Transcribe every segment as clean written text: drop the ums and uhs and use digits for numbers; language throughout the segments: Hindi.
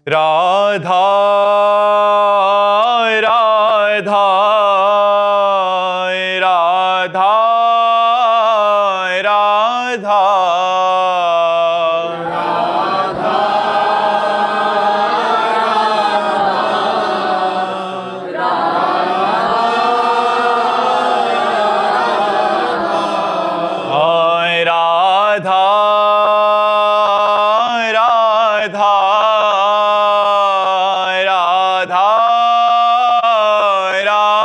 राधा राधा राधा राधा राधा राधा राधा राधा राधा राधा राधा राधा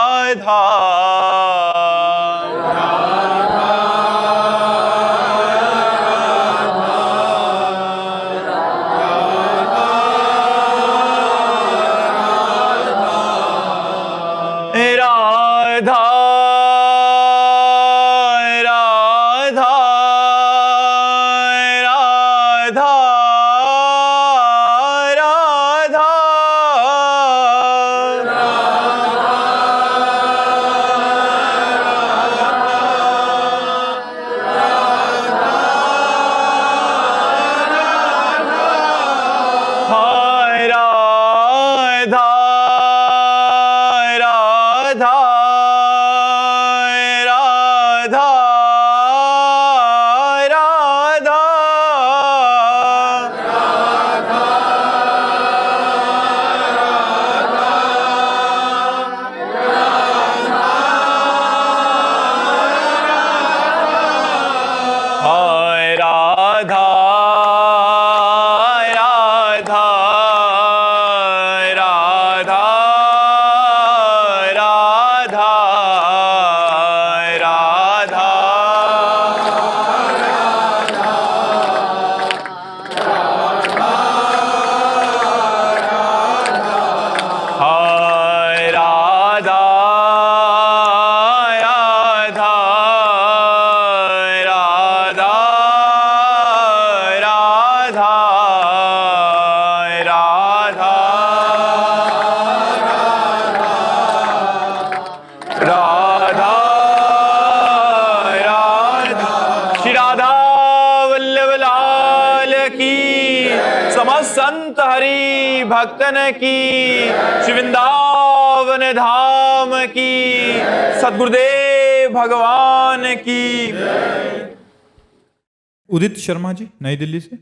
हाय राधा राधा राधा राधा हाय राधा राधा राधा राधा राधा हाय राधा राधा राधा राधा राधा राधा राधा श्री राधा वल्लभ लाल की, समस्त संत हरि भक्तन की, श्री वृंदावन धाम की, सद्गुरुदेव भगवान की। उदित शर्मा जी, नई दिल्ली से।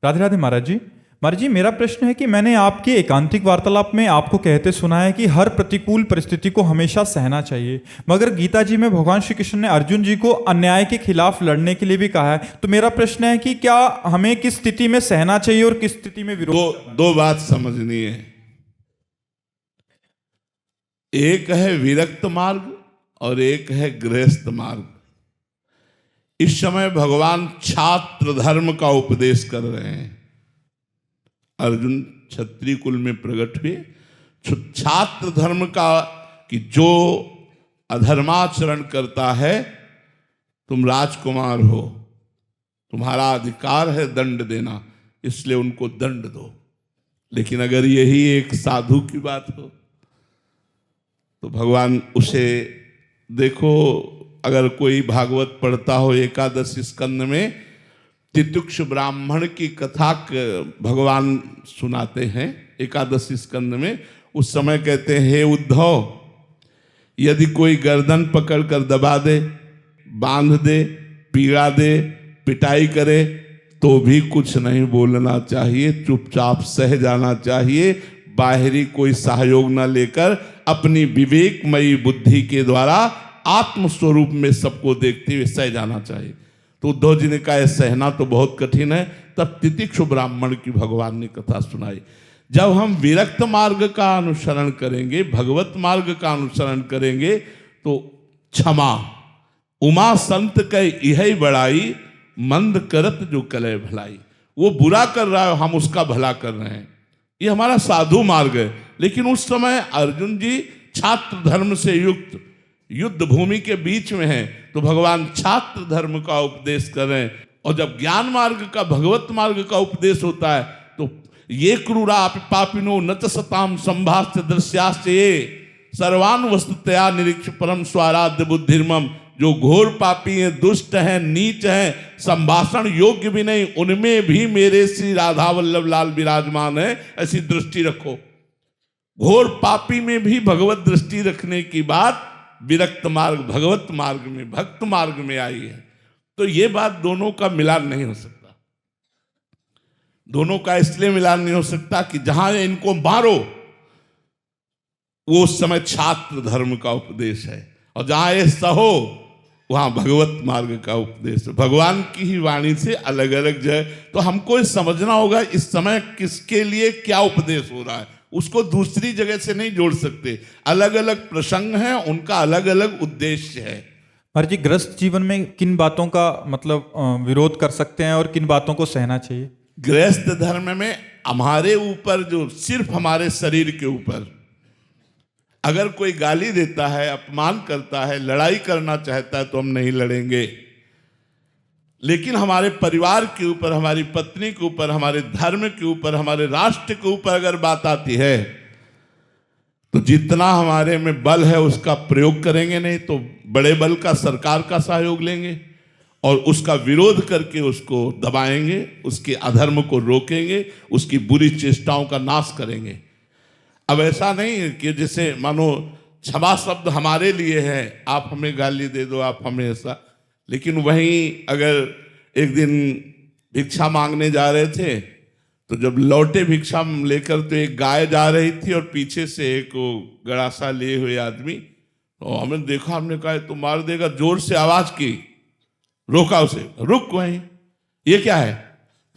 राधे राधे महाराज जी। महाराज जी, मेरा प्रश्न है कि मैंने आपके एकांतिक वार्तालाप में आपको कहते सुना है कि हर प्रतिकूल परिस्थिति को हमेशा सहना चाहिए, मगर गीता जी में भगवान श्री कृष्ण ने अर्जुन जी को अन्याय के खिलाफ लड़ने के लिए भी कहा है। तो मेरा प्रश्न है कि क्या हमें किस स्थिति में सहना चाहिए और किस स्थिति में विरोध? दो बात समझनी है। एक है विरक्त मार्ग और एक है गृहस्थ मार्ग। इस समय भगवान छात्र धर्म का उपदेश कर रहे हैं। अर्जुन क्षत्रिय कुल में प्रकट हुए, छात्र धर्म का कि जो अधर्माचरण करता है, तुम राजकुमार हो, तुम्हारा अधिकार है दंड देना, इसलिए उनको दंड दो। लेकिन अगर यही एक साधु की बात हो तो भगवान उसे देखो, अगर कोई भागवत पढ़ता हो एकादश स्कंद में तितिक्ष ब्राह्मण की कथा भगवान सुनाते हैं एकादश स्कंद में। उस समय कहते हैं, हे उद्धव, यदि कोई गर्दन पकड़ कर दबा दे, बांध दे, पीड़ा दे, पिटाई करे, तो भी कुछ नहीं बोलना चाहिए, चुपचाप सह जाना चाहिए। बाहरी कोई सहयोग न लेकर अपनी विवेकमयी बुद्धि के द्वारा आत्मस्वरूप में सबको देखते हुए सह जाना चाहिए। तो उद्धव जी ने कहा सहना तो बहुत कठिन है। तब तितिक्षु ब्राह्मण की भगवान ने कथा सुनाई। जब हम विरक्त मार्ग का अनुसरण करेंगे, भगवत मार्ग का अनुसरण करेंगे, तो क्षमा, उमा संत कै यही बड़ाई, मंद करत जो कलय भलाई। वो बुरा कर रहा है, हम उसका भला कर रहे हैं, ये हमारा साधु मार्ग है। लेकिन उस समय अर्जुन जी छात्र धर्म से युक्त युद्ध भूमि के बीच में हैं, तो भगवान छात्र धर्म का उपदेश कर रहे हैं। और जब ज्ञान मार्ग का, भगवत मार्ग का उपदेश होता है, तो ये क्रूरा पापिनो नच सताम संभाष्य दृश्याश्च ये सर्वान वस्तुतया निरीक्ष परम स्वाराध्य बुद्धिर्मम जो घोर पापी हैं, दुष्ट हैं, नीच हैं, संभाषण योग्य भी नहीं, उनमें भी मेरे श्री राधा वल्लभ लाल विराजमान है, ऐसी दृष्टि रखो। घोर पापी में भी भगवत दृष्टि रखने की बात विरक्त मार्ग, भगवत मार्ग में, भक्त मार्ग में आई है। तो ये बात दोनों का मिलान नहीं हो सकता। दोनों का इसलिए मिलान नहीं हो सकता कि जहां इनको मारो वो उस समय छात्र धर्म का उपदेश है, और जहां ये सहो वहां भगवत मार्ग का उपदेश है। भगवान की ही वाणी से अलग अलग जाए। तो हमको ये समझना होगा इस समय किसके लिए क्या उपदेश हो रहा है, उसको दूसरी जगह से नहीं जोड़ सकते। अलग अलग प्रसंग हैं, उनका अलग अलग उद्देश्य है। महाराज जी, गृहस्थ जीवन में किन बातों का मतलब विरोध कर सकते हैं और किन बातों को सहना चाहिए? गृहस्थ धर्म में हमारे ऊपर, जो सिर्फ हमारे शरीर के ऊपर अगर कोई गाली देता है, अपमान करता है, लड़ाई करना चाहता है तो हम नहीं लड़ेंगे। लेकिन हमारे परिवार के ऊपर, हमारी पत्नी के ऊपर, हमारे धर्म के ऊपर, हमारे राष्ट्र के ऊपर अगर बात आती है तो जितना हमारे में बल है उसका प्रयोग करेंगे, नहीं तो बड़े बल का, सरकार का सहयोग लेंगे और उसका विरोध करके उसको दबाएंगे, उसके अधर्म को रोकेंगे, उसकी बुरी चेष्टाओं का नाश करेंगे। अब ऐसा नहीं है कि जैसे मानो क्षमा शब्द हमारे लिए है, आप हमें गाली दे दो, आप हमें ऐसा। लेकिन वहीं अगर एक दिन भिक्षा मांगने जा रहे थे तो जब लौटे भिक्षा लेकर तो एक गाय जा रही थी और पीछे से एक गड़ासा लिए हुए आदमी, तो हमें देखा, हमने कहा तो मार देगा, जोर से आवाज की, रोका उसे, रुक वहीं, ये क्या है?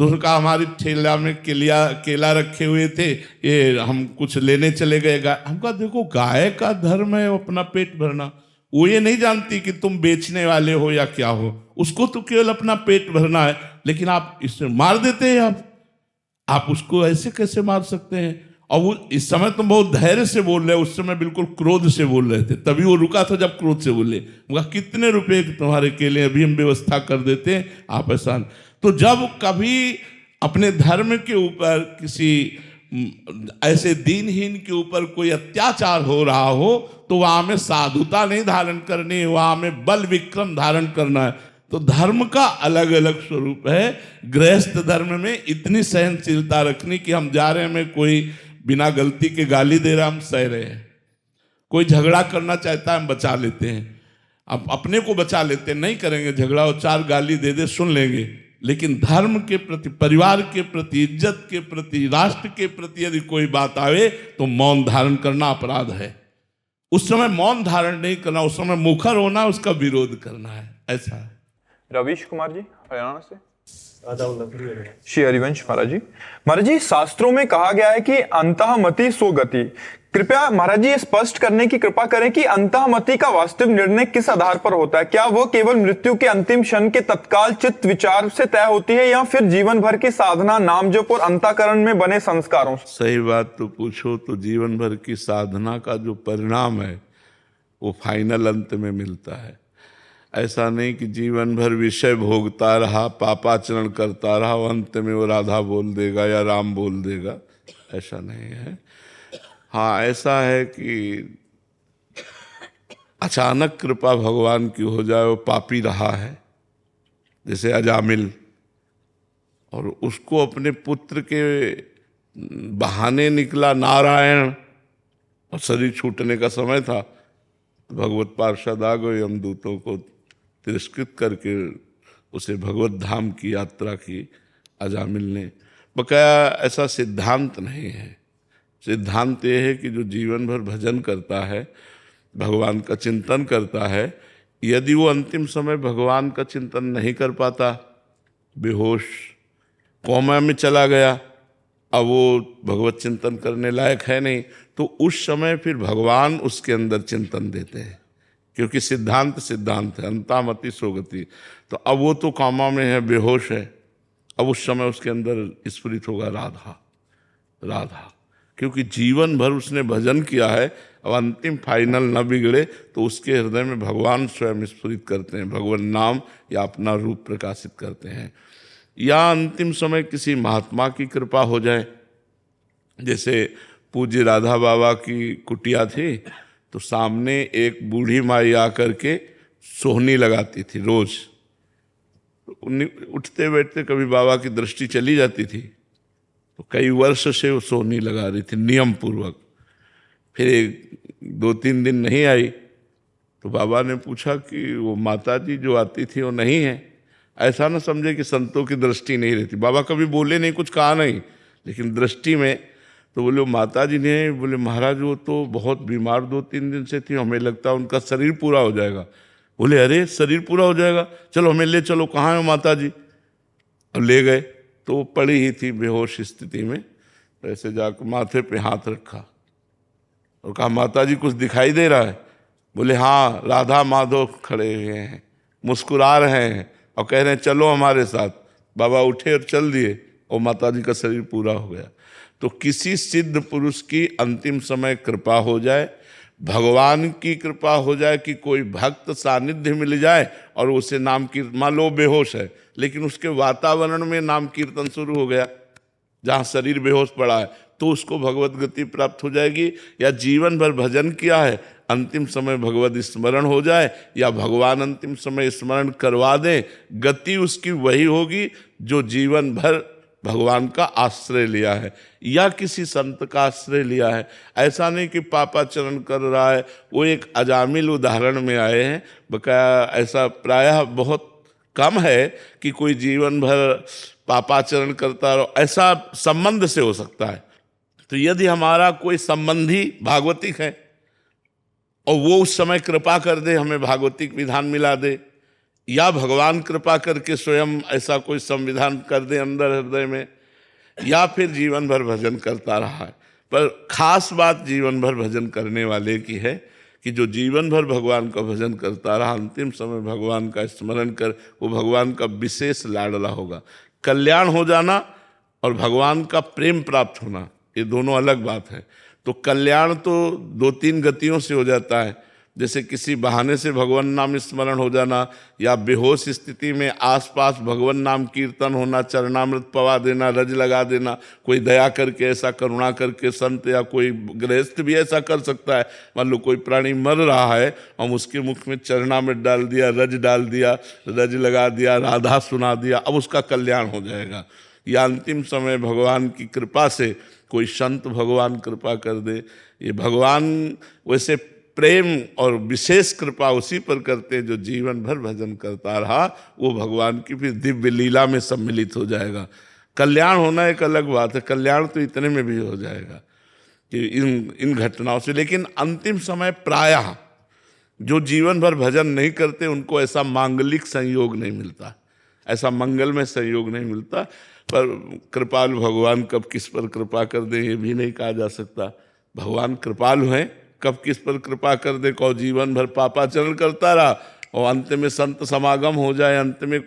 तो उसने कहा हमारी ठेला में केला रखे हुए थे, ये हम कुछ लेने चले गए। गाय, हम कहा देखो गाय का धर्म है अपना पेट भरना, वो ये नहीं जानती कि तुम बेचने वाले हो या क्या हो, उसको तो केवल अपना पेट भरना है। लेकिन आप इससे मार देते हैं, आप उसको ऐसे कैसे मार सकते हैं? और वो इस समय तुम बहुत धैर्य से बोल रहे हो, उस समय बिल्कुल क्रोध से बोल रहे थे, तभी वो रुका था जब क्रोध से बोले। कितने रुपए तुम्हारे केले, अभी हम व्यवस्था कर देते हैं, आप ऐसा। तो जब कभी अपने धर्म के ऊपर, किसी ऐसे दीनहीन के ऊपर कोई अत्याचार हो रहा हो तो वहां में साधुता नहीं धारण करनी, वहां में बल विक्रम धारण करना है। तो धर्म का अलग अलग स्वरूप है। गृहस्थ धर्म में इतनी सहनशीलता रखनी कि हम जा रहे हैं, हमें कोई बिना गलती के गाली दे रहा, हम सह रहे हैं। कोई झगड़ा करना चाहता है, हम बचा लेते हैं, अब अपने को बचा लेते हैं, नहीं करेंगे झगड़ा, और चार गाली दे दे सुन लेंगे। लेकिन धर्म के प्रति, परिवार के प्रति, इज्जत के प्रति, राष्ट्र के प्रति यदि कोई बात आवे तो मौन धारण करना अपराध है। उस समय मौन धारण नहीं करना, उस समय मुखर होना, उसका विरोध करना है, ऐसा है। रवीश कुमार जी हरियाणा से। श्री हरिवंश महाराज जी, शास्त्रों में कहा गया है कि अंतःमति सो गति। कृपया महाराज जी ये स्पष्ट करने की कृपा करें कि अंतःमति का वास्तविक निर्णय किस आधार पर होता है? क्या वह केवल मृत्यु के अंतिम क्षण के तत्काल चित्त विचार से तय होती है या फिर जीवन भर की साधना, नाम जप और अंतःकरण में बने संस्कारों से? सही बात तो पूछो तो जीवन भर की साधना का जो परिणाम है वो फाइनल अंत में मिलता है। ऐसा नहीं कि जीवन भर विषय भोगता रहा, पापाचरण करता रहा, अंत में वो राधा बोल देगा या राम बोल देगा, ऐसा नहीं है। हाँ, ऐसा है कि अचानक कृपा भगवान की हो जाए, वो पापी रहा है जैसे अजामिल, और उसको अपने पुत्र के बहाने निकला नारायण, और शरीर छूटने का समय था तो भगवत पार्षद आ गए, यमदूतों को तिरस्कृत करके उसे भगवत धाम की यात्रा की अजामिल ने। बकाया ऐसा सिद्धांत नहीं है। सिद्धांत ये है कि जो जीवन भर भजन करता है, भगवान का चिंतन करता है, यदि वो अंतिम समय भगवान का चिंतन नहीं कर पाता, बेहोश कोमा में चला गया, अब वो भगवत चिंतन करने लायक है नहीं, तो उस समय फिर भगवान उसके अंदर चिंतन देते हैं, क्योंकि सिद्धांत सिद्धांत है, अंतःमति सो गति। तो अब वो तो कामा में है, बेहोश है, अब उस समय उसके अंदर स्फुरित होगा राधा राधा, क्योंकि जीवन भर उसने भजन किया है। अब अंतिम फाइनल न बिगड़े तो उसके हृदय में भगवान स्वयं स्फुरित करते हैं, भगवान नाम या अपना रूप प्रकाशित करते हैं। या अंतिम समय किसी महात्मा की कृपा हो जाए, जैसे पूज्य राधा बाबा की कुटिया थी तो सामने एक बूढ़ी माई आकर के सोहनी लगाती थी रोज। उठते बैठते कभी बाबा की दृष्टि चली जाती थी तो कई वर्ष से वो सोहनी लगा रही थी नियम पूर्वक। फिर 2-3 दिन नहीं आई तो बाबा ने पूछा कि वो माता जी जो आती थी वो नहीं है। ऐसा ना समझे कि संतों की दृष्टि नहीं रहती। बाबा कभी बोले नहीं, कुछ कहा नहीं, लेकिन दृष्टि में तो बोले माता जी ने, बोले महाराज वो तो बहुत बीमार 2-3 दिन से थी, हमें लगता है उनका शरीर पूरा हो जाएगा। बोले अरे शरीर पूरा हो जाएगा, चलो हमें ले चलो, कहाँ है माता जी। अब ले गए तो वो पड़ी ही थी बेहोश स्थिति में। तो ऐसे जाकर माथे पे हाथ रखा और कहा माता जी कुछ दिखाई दे रहा है? बोले हाँ, राधा माधव खड़े हुए हैं, मुस्कुरा रहे हैं और कह रहे हैं चलो हमारे साथ। बाबा उठे और चल दिए और माता जी का शरीर पूरा हो गया। तो किसी सिद्ध पुरुष की अंतिम समय कृपा हो जाए, भगवान की कृपा हो जाए कि कोई भक्त सानिध्य मिल जाए और उसे नाम कीर्तन, मान लो बेहोश है लेकिन उसके वातावरण में नाम कीर्तन शुरू हो गया, जहाँ शरीर बेहोश पड़ा है, तो उसको भगवत गति प्राप्त हो जाएगी। या जीवन भर भजन किया है, अंतिम समय भगवत स्मरण हो जाए या भगवान अंतिम समय स्मरण करवा दें, गति उसकी वही होगी जो जीवन भर भगवान का आश्रय लिया है या किसी संत का आश्रय लिया है। ऐसा नहीं कि पापाचरण कर रहा है। वो एक अजामिल उदाहरण में आए हैं, बकाया ऐसा प्रायः बहुत कम है कि कोई जीवन भर पापाचरण करता रहो, ऐसा संबंध से हो सकता है। तो यदि हमारा कोई संबंधी भागवतिक है और वो उस समय कृपा कर दे, हमें भागवतिक विधान मिला दे, या भगवान कृपा करके स्वयं ऐसा कोई संविधान कर दे अंदर हृदय में, या फिर जीवन भर भजन करता रहा है। पर खास बात जीवन भर भजन करने वाले की है कि जो जीवन भर भगवान का भजन करता रहा, अंतिम समय भगवान का स्मरण कर, वो भगवान का विशेष लाडला होगा। कल्याण हो जाना और भगवान का प्रेम प्राप्त होना, ये दोनों अलग बात है। तो कल्याण तो 2-3 गतियों से हो जाता है, जैसे किसी बहाने से भगवान नाम स्मरण हो जाना, या बेहोश स्थिति में आसपास भगवान नाम कीर्तन होना, चरणामृत पवा देना, रज लगा देना, कोई दया करके ऐसा करुणा करके संत या कोई गृहस्थ भी ऐसा कर सकता है। मान लो कोई प्राणी मर रहा है, हम उसके मुख में चरणामृत डाल दिया, रज डाल दिया, रज लगा दिया, राधा सुना दिया, अब उसका कल्याण हो जाएगा। या अंतिम समय भगवान की कृपा से कोई संत भगवान कृपा कर दे, ये भगवान वैसे प्रेम और विशेष कृपा उसी पर करते जो जीवन भर भजन करता रहा, वो भगवान की फिर दिव्य लीला में सम्मिलित हो जाएगा। कल्याण होना एक अलग बात है, कल्याण तो इतने में भी हो जाएगा कि इन घटनाओं से। लेकिन अंतिम समय प्रायः जो जीवन भर भजन नहीं करते उनको ऐसा मांगलिक संयोग नहीं मिलता, ऐसा मंगलमय संयोग नहीं मिलता। पर कृपालु भगवान कब किस पर कृपा कर दे ये भी नहीं कहा जा सकता। भगवान कृपालु हैं, कब किस पर कृपा कर दे। को जीवन भर पापाचरण करता रहा और अंत में संत समागम हो जाए, अंत में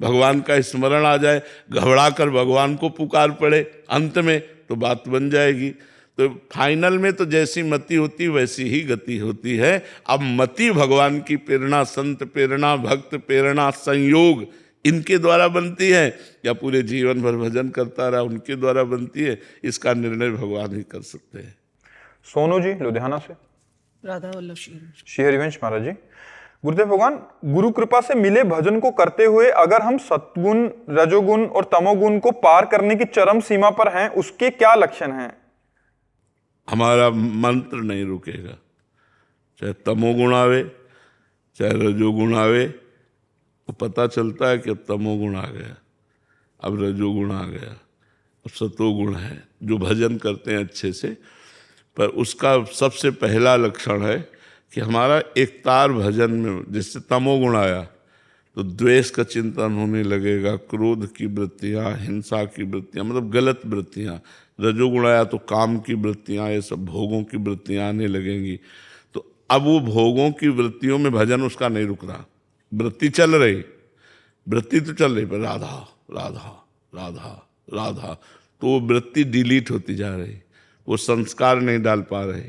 भगवान का स्मरण आ जाए, घबरा कर भगवान को पुकार पड़े अंत में, तो बात बन जाएगी। तो फाइनल में तो जैसी मति होती वैसी ही गति होती है। अब मति भगवान की प्रेरणा, संत प्रेरणा, भक्त प्रेरणा, संयोग, इनके द्वारा बनती है या पूरे जीवन भर भजन करता रहा उनके द्वारा बनती है, इसका निर्णय भगवान ही कर सकते हैं। सोनू जी लुधियाना से। राधा वल्लभ श्री हरिवंश महाराज जी। गुरुदेव भगवान, गुरु कृपा से मिले भजन को करते हुए अगर हम सत्गुण, रजोगुण और तमोगुण को पार करने की चरम सीमा पर हैं, उसके क्या लक्षण हैं? हमारा मंत्र नहीं रुकेगा, चाहे तमोगुण आवे चाहे रजोगुण आवे। वो पता चलता है कि अब तमोगुण आ गया, अब रजोगुण आ गया, अब सतोगुण है, जो भजन करते हैं अच्छे से। पर उसका सबसे पहला लक्षण है कि हमारा एकतार भजन में, जिससे तमोगुण आया तो द्वेष का चिंतन होने लगेगा, क्रोध की वृत्तियाँ, हिंसा की वृत्तियाँ, मतलब गलत वृत्तियाँ। रजोगुण आया तो काम की वृत्तियाँ, ये सब भोगों की वृत्तियाँ आने लगेंगी। तो अब वो भोगों की वृत्तियों में भजन उसका नहीं रुक रहा, वृत्ति चल रही, वृत्ति तो चल रही, पर राधा राधा राधा राधा, तो वो वृत्ति डिलीट होती जा रही, वो संस्कार नहीं डाल पा रहे।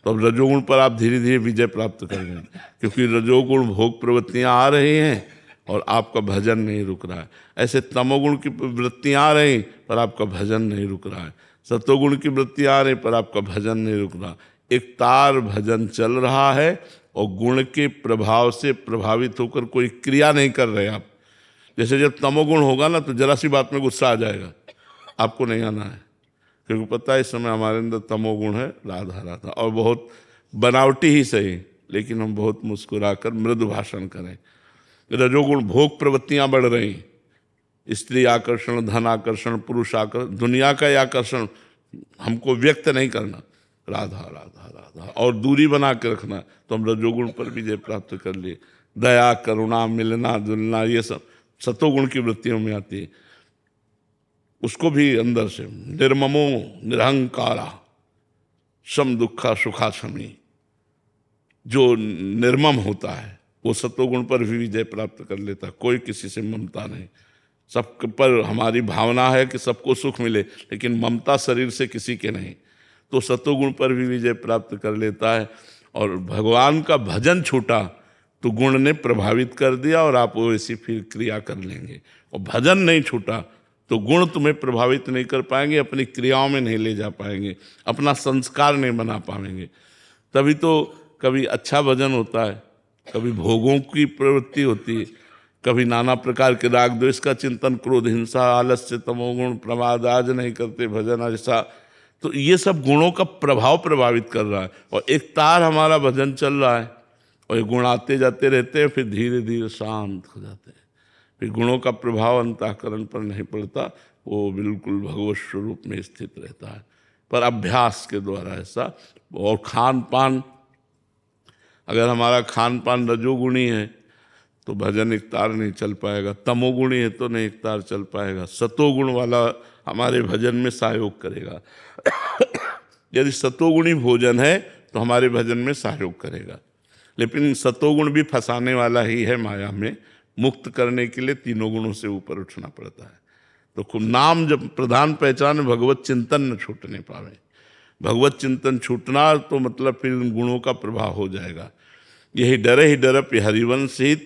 तो अब रजोगुण पर आप धीरे धीरे विजय प्राप्त करेंगे, क्योंकि रजोगुण भोग प्रवृत्तियाँ आ रही हैं और आपका भजन नहीं रुक रहा है। ऐसे तमोगुण की वृत्तियाँ आ रही पर आपका भजन नहीं रुक रहा है, सतोगुण की वृत्तियाँ आ रही पर आपका भजन नहीं रुक रहा। एक तार भजन चल रहा है और गुण के प्रभाव से प्रभावित होकर कोई क्रिया नहीं कर रहे आप। जैसे जब तमोगुण होगा ना तो जरा सी बात में गुस्सा आ जाएगा, आपको नहीं आना है, क्योंकि पता है इस समय हमारे अंदर तमोगुण है, राधा राधा, और बहुत बनावटी ही सही, लेकिन हम बहुत मुस्कुराकर मृदु भाषण करें। रजोगुण भोग प्रवृत्तियां बढ़ रही, स्त्री आकर्षण, धन आकर्षण, पुरुष आकर्षण, दुनिया का आकर्षण हमको व्यक्त नहीं करना, राधा राधा राधा, और दूरी बना के रखना, तो हम रजोगुण पर विजय प्राप्त कर लिए। दया, करुणा, मिलना जुलना, ये सब सतोगुण की वृत्तियों में आती है। उसको भी अंदर से निर्ममो निरहंकारा सम दुखा सुखा शमी, जो निर्मम होता है वो सतोगुण पर भी विजय प्राप्त कर लेता। कोई किसी से ममता नहीं, सब पर हमारी भावना है कि सबको सुख मिले, लेकिन ममता शरीर से किसी के नहीं, तो सतोगुण पर भी विजय प्राप्त कर लेता है। और भगवान का भजन छूटा तो गुण ने प्रभावित कर दिया और आप वैसी फिर क्रिया कर लेंगे। और भजन नहीं छूटा तो गुण तुम्हें प्रभावित नहीं कर पाएंगे, अपनी क्रियाओं में नहीं ले जा पाएंगे, अपना संस्कार नहीं बना पाएंगे। तभी तो कभी अच्छा भजन होता है, कभी भोगों की प्रवृत्ति होती है, कभी नाना प्रकार के राग द्वेष का चिंतन, क्रोध, हिंसा, आलस्य, तमोगुण, प्रमाद, आज नहीं करते भजन ऐसा। तो ये सब गुणों का प्रभाव प्रभावित कर रहा है। और एक तार हमारा भजन चल रहा है और ये गुण आते जाते रहते हैं, फिर धीरे धीरे शांत हो जाते हैं। फिर गुणों का प्रभाव अंतःकरण पर नहीं पड़ता, वो बिल्कुल भगवत स्वरूप में स्थित रहता है। पर अभ्यास के द्वारा ऐसा। और खान पान, अगर हमारा खान पान रजोगुणी है तो भजन एक तार नहीं चल पाएगा, तमोगुणी है तो नहीं एक तार चल पाएगा, सतोगुण वाला हमारे भजन में सहयोग करेगा। यदि सतोगुणी भोजन है तो हमारे भजन में सहयोग करेगा। लेकिन सतोगुण भी फंसाने वाला ही है, माया में मुक्त करने के लिए तीनों गुणों से ऊपर उठना पड़ता है। तो खूब नाम जब प्रधान पहचान, भगवत चिंतन न छूटने पावे। भगवत चिंतन छूटना तो मतलब फिर उन गुणों का प्रभाव हो जाएगा। यही डर ही डरप हरिवंश हित,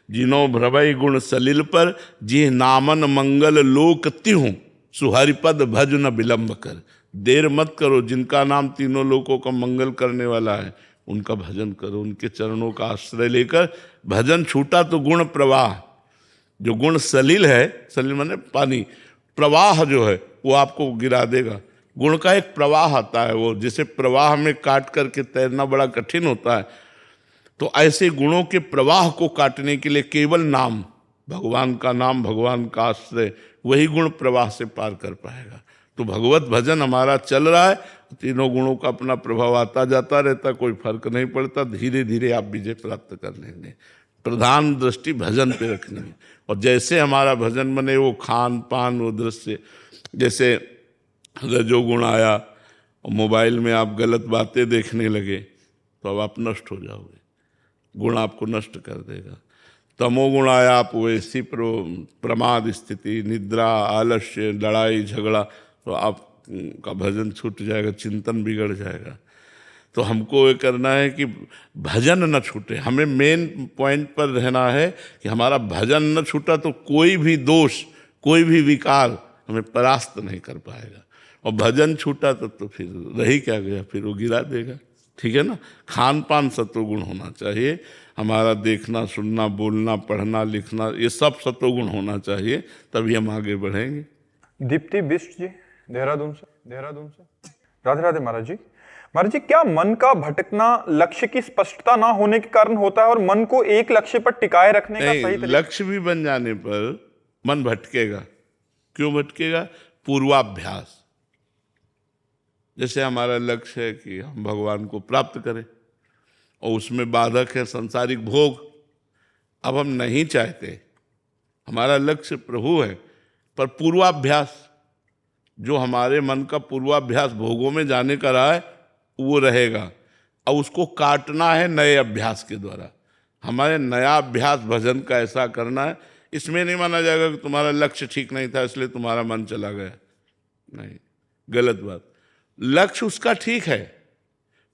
जिनो भ्रवै गुण सलिल पर, जी नामन मंगल लोक तिहूं, सुहरिपद भज न विलंब कर। देर मत करो, जिनका नाम तीनों लोकों का मंगल करने वाला है उनका भजन करो, उनके चरणों का आश्रय लेकर। भजन छूटा तो गुण प्रवाह, जो गुण सलिल है, सलिल माने पानी, प्रवाह जो है वो आपको गिरा देगा। गुण का एक प्रवाह आता है, वो जिसे प्रवाह में काट करके तैरना बड़ा कठिन होता है। तो ऐसे गुणों के प्रवाह को काटने के लिए केवल नाम, भगवान का नाम, भगवान का आश्रय, वही गुण प्रवाह से पार कर पाएगा। तो भगवत भजन हमारा चल रहा है, तीनों गुणों का अपना प्रभाव आता जाता रहता, कोई फर्क नहीं पड़ता, धीरे धीरे आप विजय प्राप्त कर लेंगे। प्रधान दृष्टि भजन पे रखनी है। और जैसे हमारा भजन बने, वो खान पान, वो दृश्य, जैसे रजोगुण आया और मोबाइल में आप गलत बातें देखने लगे तो अब आप नष्ट हो जाओगे, गुण आपको नष्ट कर देगा। तमोगुण आया, आप वैसी प्रमाद स्थिति, निद्रा, आलस्य, लड़ाई झगड़ा, तो आपका भजन छूट जाएगा, चिंतन बिगड़ जाएगा। तो हमको ये करना है कि भजन न छूटे। हमें मेन पॉइंट पर रहना है कि हमारा भजन न छूटा तो कोई भी दोष, कोई भी विकार हमें परास्त नहीं कर पाएगा। और भजन छूटा तो फिर रही क्या गया, फिर वो गिरा देगा। ठीक है ना। खान पान सतोगुण होना चाहिए, हमारा देखना, सुनना, बोलना, पढ़ना, लिखना, ये सब सतोगुण होना चाहिए, तभी हम आगे बढ़ेंगे। दीप्ति बिष्ट जी, देहरादून से। राधे राधे महाराज जी। महाराज जी, क्या मन का भटकना लक्ष्य की स्पष्टता ना होने के कारण होता है और मन को एक लक्ष्य पर टिकाए रखने का सही तरीका? लक्ष्य भी बन जाने पर मन भटकेगा। क्यों भटकेगा? पूर्वाभ्यास। जैसे हमारा लक्ष्य है कि हम भगवान को प्राप्त करें और उसमें बाधक है संसारिक भोग। अब हम नहीं चाहते, हमारा लक्ष्य प्रभु है, पर पूर्वाभ्यास, जो हमारे मन का पूर्वाभ्यास भोगों में जाने का रहा है वो रहेगा। अब उसको काटना है नए अभ्यास के द्वारा। हमारे नया अभ्यास भजन का ऐसा करना है, इसमें नहीं माना जाएगा कि तुम्हारा लक्ष्य ठीक नहीं था इसलिए तुम्हारा मन चला गया। नहीं, गलत बात। लक्ष्य उसका ठीक है,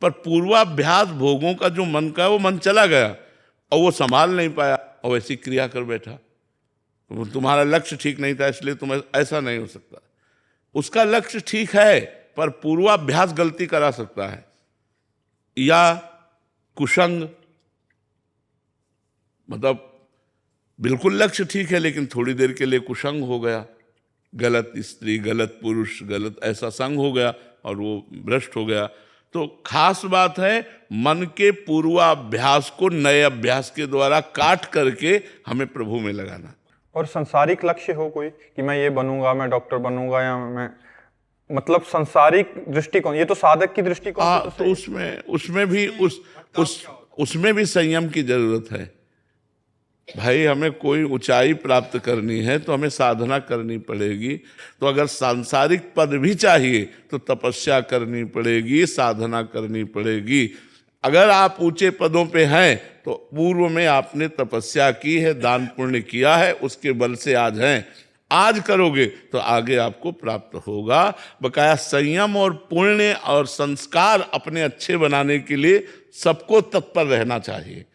पर पूर्वाभ्यास भोगों का जो मन का है वो मन चला गया और वो संभाल नहीं पाया और वैसी क्रिया कर बैठा। तुम्हारा लक्ष्य ठीक नहीं था इसलिए तुम, ऐसा नहीं हो सकता। उसका लक्ष्य ठीक है पर पूर्वाभ्यास गलती करा सकता है, या कुसंग, मतलब बिल्कुल लक्ष्य ठीक है, लेकिन थोड़ी देर के लिए कुसंग हो गया, गलत स्त्री, गलत पुरुष, गलत ऐसा संग हो गया और वो भ्रष्ट हो गया। तो खास बात है मन के पूर्वाभ्यास को नए अभ्यास के द्वारा काट करके हमें प्रभु में लगाना। और संसारिक लक्ष्य हो कोई कि मैं ये बनूंगा, मैं डॉक्टर बनूंगा, या मैं मतलब संसारिक दृष्टिकोण, ये तो साधक की दृष्टिकोण से तो तो सही। उसमें भी संयम की जरूरत है भाई। हमें कोई ऊंचाई प्राप्त करनी है तो हमें साधना करनी पड़ेगी। तो अगर सांसारिक पद भी चाहिए तो तपस्या करनी पड़ेगी, साधना करनी पड़ेगी। अगर आप ऊंचे पदों पे हैं तो पूर्व में आपने तपस्या की है, दान पुण्य किया है, उसके बल से आज हैं। आज करोगे तो आगे आपको प्राप्त होगा। बकाया संयम और पुण्य और संस्कार अपने अच्छे बनाने के लिए सबको तत्पर रहना चाहिए।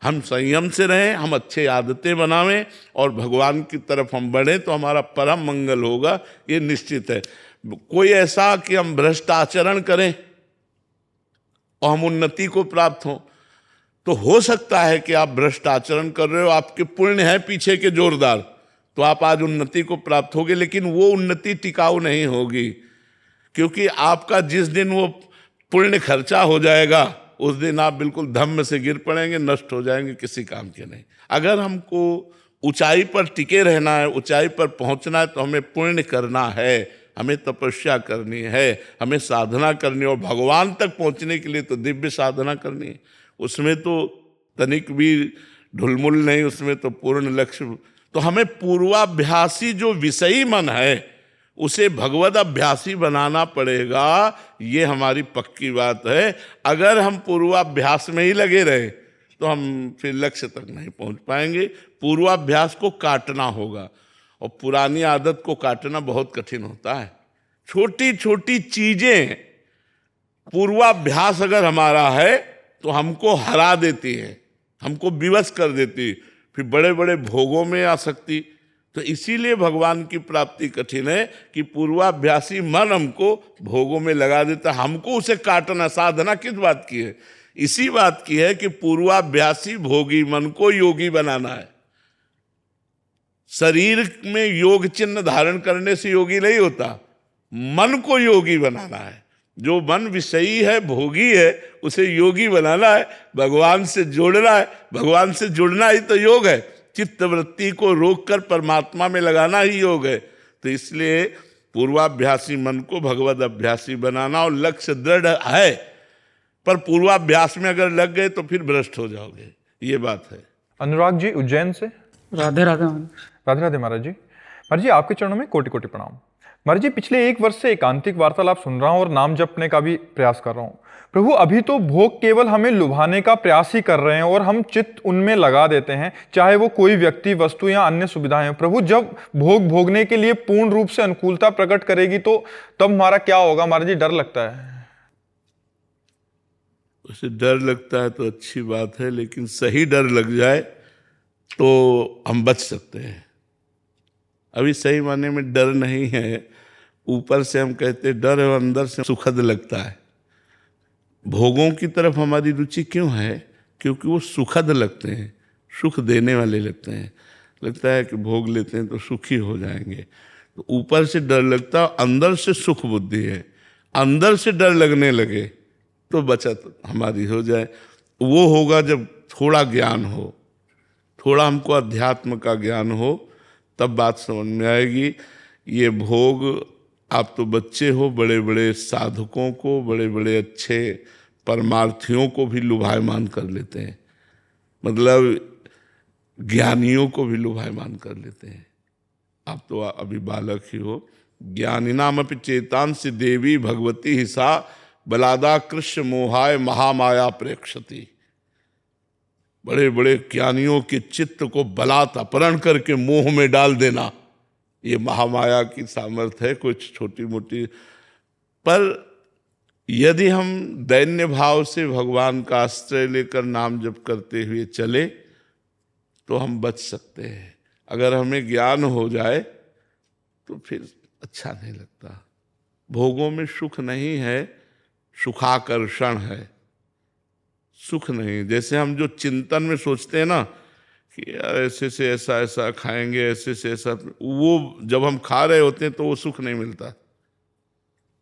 हम संयम से रहें, हम अच्छे आदतें बनावें और भगवान की तरफ हम बढ़ें तो हमारा परम मंगल होगा, ये निश्चित है। कोई ऐसा कि हम भ्रष्ट आचरण करें और हम उन्नति को प्राप्त हों, तो हो सकता है कि आप भ्रष्ट आचरण कर रहे हो, आपके पुण्य है पीछे के जोरदार, तो आप आज उन्नति को प्राप्त होगे, लेकिन वो उन्नति टिकाऊ नहीं होगी, क्योंकि आपका जिस दिन वो पुण्य खर्चा हो जाएगा उस दिन आप बिल्कुल धम्म से गिर पड़ेंगे, नष्ट हो जाएंगे, किसी काम के नहीं। अगर हमको ऊंचाई पर टिके रहना है, ऊंचाई पर पहुंचना है, तो हमें पुण्य करना है, हमें तपस्या करनी है, हमें साधना करनी है। और भगवान तक पहुंचने के लिए तो दिव्य साधना करनी है, उसमें तो तनिक भी ढुलमुल नहीं, उसमें तो पूर्ण लक्ष्य। तो हमें पूर्वाभ्यासी जो विषयी मन है उसे भगवद अभ्यासी बनाना पड़ेगा, ये हमारी पक्की बात है। अगर हम पूर्वाभ्यास में ही लगे रहे तो हम फिर लक्ष्य तक नहीं पहुंच पाएंगे। पूर्वाभ्यास को काटना होगा, और पुरानी आदत को काटना बहुत कठिन होता है। छोटी छोटी चीजें पूर्वाभ्यास अगर हमारा है तो हमको हरा देती है, हमको विवश कर देती, फिर बड़े बड़े भोगों में आसक्ति। तो इसीलिए भगवान की प्राप्ति कठिन है कि पूर्वाभ्यासी मन हमको भोगों में लगा देता, हमको उसे काटना। साधना किस बात की है? इसी बात की है कि पूर्वाभ्यासी भोगी मन को योगी बनाना है। शरीर में योग चिन्ह धारण करने से योगी नहीं होता, मन को योगी बनाना है। जो मन विषयी है, भोगी है, उसे योगी बनाना है, भगवान से जोड़ना है। भगवान से जुड़ना ही तो योग है। चित्त वृत्ति को रोककर परमात्मा में लगाना ही योग है। तो इसलिए पूर्वाभ्यासी मन को भगवद अभ्यासी बनाना, और लक्ष्य दृढ़ है, पर पूर्वाभ्यास में अगर लग गए तो फिर भ्रष्ट हो जाओगे, ये बात है। अनुराग जी उज्जैन से। राधे राधे। राधे राधे महाराज जी। महाराज जी आपके चरणों में कोटि कोटि प्रणाम। महाराज जी पिछले 1 वर्ष से एकांतिक वार्तालाप सुन रहा हूं और नाम जपने का भी प्रयास कर रहा हूं। प्रभु अभी तो भोग केवल हमें लुभाने का प्रयास ही कर रहे हैं और हम चित्त उनमें लगा देते हैं, चाहे वो कोई व्यक्ति, वस्तु या अन्य सुविधाएं। प्रभु जब भोग भोगने के लिए पूर्ण रूप से अनुकूलता प्रकट करेगी तो तब हमारा क्या होगा? महाराज जी डर लगता है। उसे डर लगता है तो अच्छी बात है, लेकिन सही डर लग जाए तो हम बच सकते हैं। अभी सही माने में डर नहीं है, ऊपर से हम कहते डर है और अंदर से सुखद लगता है। भोगों की तरफ हमारी रुचि क्यों है? क्योंकि वो सुखद लगते हैं, सुख देने वाले लगते हैं। लगता है कि भोग लेते हैं तो सुखी हो जाएंगे, तो ऊपर से डर लगता है, अंदर से सुख बुद्धि है। अंदर से डर लगने लगे तो बचत हमारी हो जाए। वो होगा जब थोड़ा ज्ञान हो, थोड़ा हमको अध्यात्म का ज्ञान हो, तब बात समझ में आएगी। ये भोग, आप तो बच्चे हो, बड़े बड़े साधकों को, बड़े बड़े अच्छे परमार्थियों को भी लुभायमान कर लेते हैं, मतलब ज्ञानियों को भी लुभायमान कर लेते हैं। आप तो अभी बालक ही हो। ज्ञानिनामपि चेतांसि देवी भगवती ही सा बलादा कृष्ण मोहाय महामाया प्रेक्षति। बड़े बड़े ज्ञानियों के चित्त को बलात् अपहरण करके मोह में डाल देना, ये महामाया की सामर्थ्य है, कुछ छोटी मोटी। पर यदि हम दैन्य भाव से भगवान का आश्रय लेकर नाम जप करते हुए चले तो हम बच सकते हैं। अगर हमें ज्ञान हो जाए तो फिर अच्छा नहीं लगता। भोगों में सुख नहीं है, सुखाकर्षण है, सुख नहीं। जैसे हम जो चिंतन में सोचते हैं ना कि यार ऐसे से ऐसा ऐसा खाएंगे, ऐसे से ऐसा, वो जब हम खा रहे होते हैं तो वो सुख नहीं मिलता,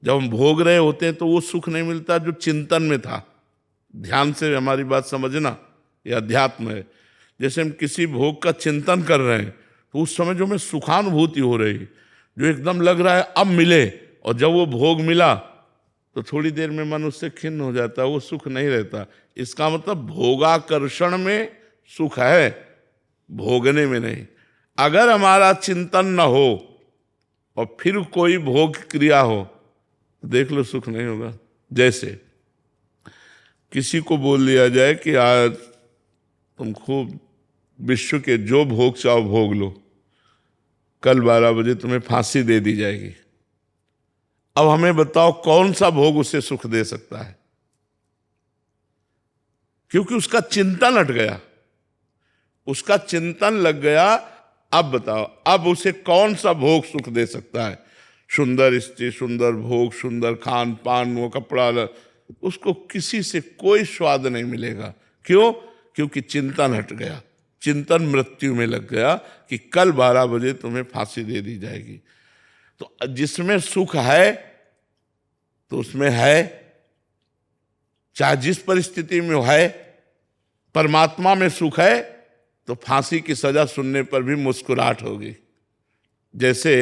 जब हम भोग रहे होते हैं तो वो सुख नहीं मिलता जो चिंतन में था। ध्यान से हमारी बात समझना, यह अध्यात्म है। जैसे हम किसी भोग का चिंतन कर रहे हैं तो उस समय जो हमें सुखानुभूति हो रही, जो एकदम लग रहा है अब मिले, और जब वो भोग मिला तो थोड़ी देर में मन उससे खिन्न हो जाता है, वो सुख नहीं रहता। इसका मतलब भोगाकर्षण में सुख है, भोगने में नहीं। अगर हमारा चिंतन न हो और फिर कोई भोग क्रिया हो, देख लो सुख नहीं होगा। जैसे किसी को बोल दिया जाए कि आज तुम खूब विश्व के जो भोग चाहो भोग लो, कल 12 बजे तुम्हें फांसी दे दी जाएगी। अब हमें बताओ कौन सा भोग उसे सुख दे सकता है? क्योंकि उसका चिंतन हट गया, उसका चिंतन लग गया। अब बताओ, अब उसे कौन सा भोग सुख दे सकता है? सुंदर स्त्री, सुंदर भोग, सुंदर खान पान, वो कपड़ा, उसको किसी से कोई स्वाद नहीं मिलेगा। क्यों? क्योंकि चिंतन हट गया, चिंतन मृत्यु में लग गया कि कल 12 बजे तुम्हें फांसी दे दी जाएगी। तो जिसमें सुख है तो उसमें है, चाहे जिस परिस्थिति में है। परमात्मा में सुख है तो फांसी की सजा सुनने पर भी मुस्कुराहट होगी। जैसे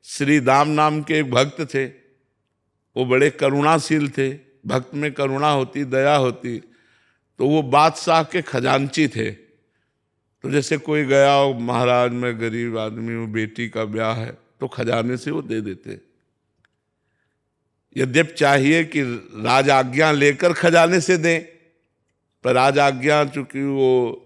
श्री दाम नाम के एक भक्त थे, वो बड़े करुणाशील थे, भक्त में करुणा होती, दया होती। तो वो बादशाह के खजांची थे। तो जैसे कोई गया हो, महाराज मैं गरीब आदमी हूँ, बेटी का ब्याह है, तो खजाने से वो दे देते। यद्यपि चाहिए कि राज आज्ञा लेकर खजाने से दें, पर राज आज्ञा चूंकि वो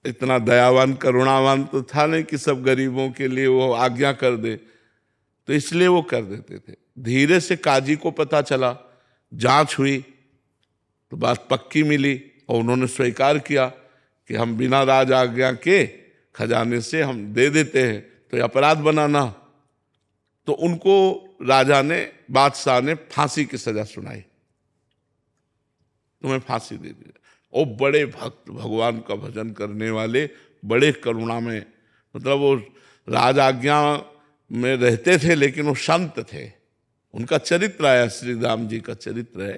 इतना दयावान करुणावान तो था नहीं कि सब गरीबों के लिए वो आज्ञा कर दे, तो इसलिए वो कर देते थे। धीरे से काजी को पता चला, जांच हुई तो बात पक्की मिली और उन्होंने स्वीकार किया कि हम बिना राज आज्ञा के खजाने से हम दे देते हैं, तो ये अपराध बनाना। तो उनको राजा ने, बादशाह ने फांसी की सजा सुनाई, तुम्हें फांसी दे दी। और बड़े भक्त, भगवान का भजन करने वाले, बड़े करुणा में, मतलब वो राज आज्ञा में रहते थे लेकिन वो संत थे। उनका चरित्र आया, श्री राम जी का चरित्र है।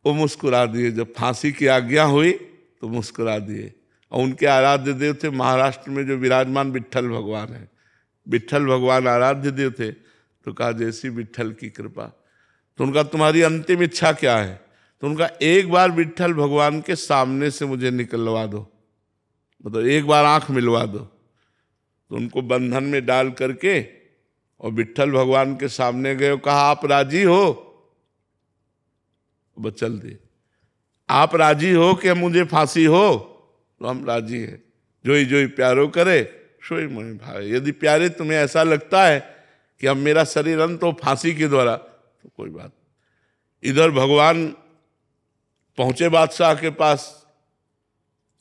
वो मुस्कुरा दिए, जब फांसी की आज्ञा हुई तो मुस्कुरा दिए। और उनके आराध्य देव थे महाराष्ट्र में जो विराजमान विट्ठल भगवान है, विट्ठल भगवान आराध्य देव थे। तो कहा जैसी विट्ठल की कृपा। तो उनका तुम्हारी अंतिम इच्छा क्या है? तो उनका एक बार विट्ठल भगवान के सामने से मुझे निकलवा दो, मतलब एक बार आंख मिलवा दो। तो उनको बंधन में डाल करके और विट्ठल भगवान के सामने गए, कहा आप राजी हो? बस चल दिए, आप राजी हो कि मुझे फांसी हो? तो हम राजी हैं। जोई जोई प्यारो करे सोई मोहि भाए। यदि प्यारे तुम्हें ऐसा लगता है कि अब मेरा शरीर अंत हो फांसी के द्वारा, तो कोई बात। इधर भगवान पहुंचे बादशाह के पास,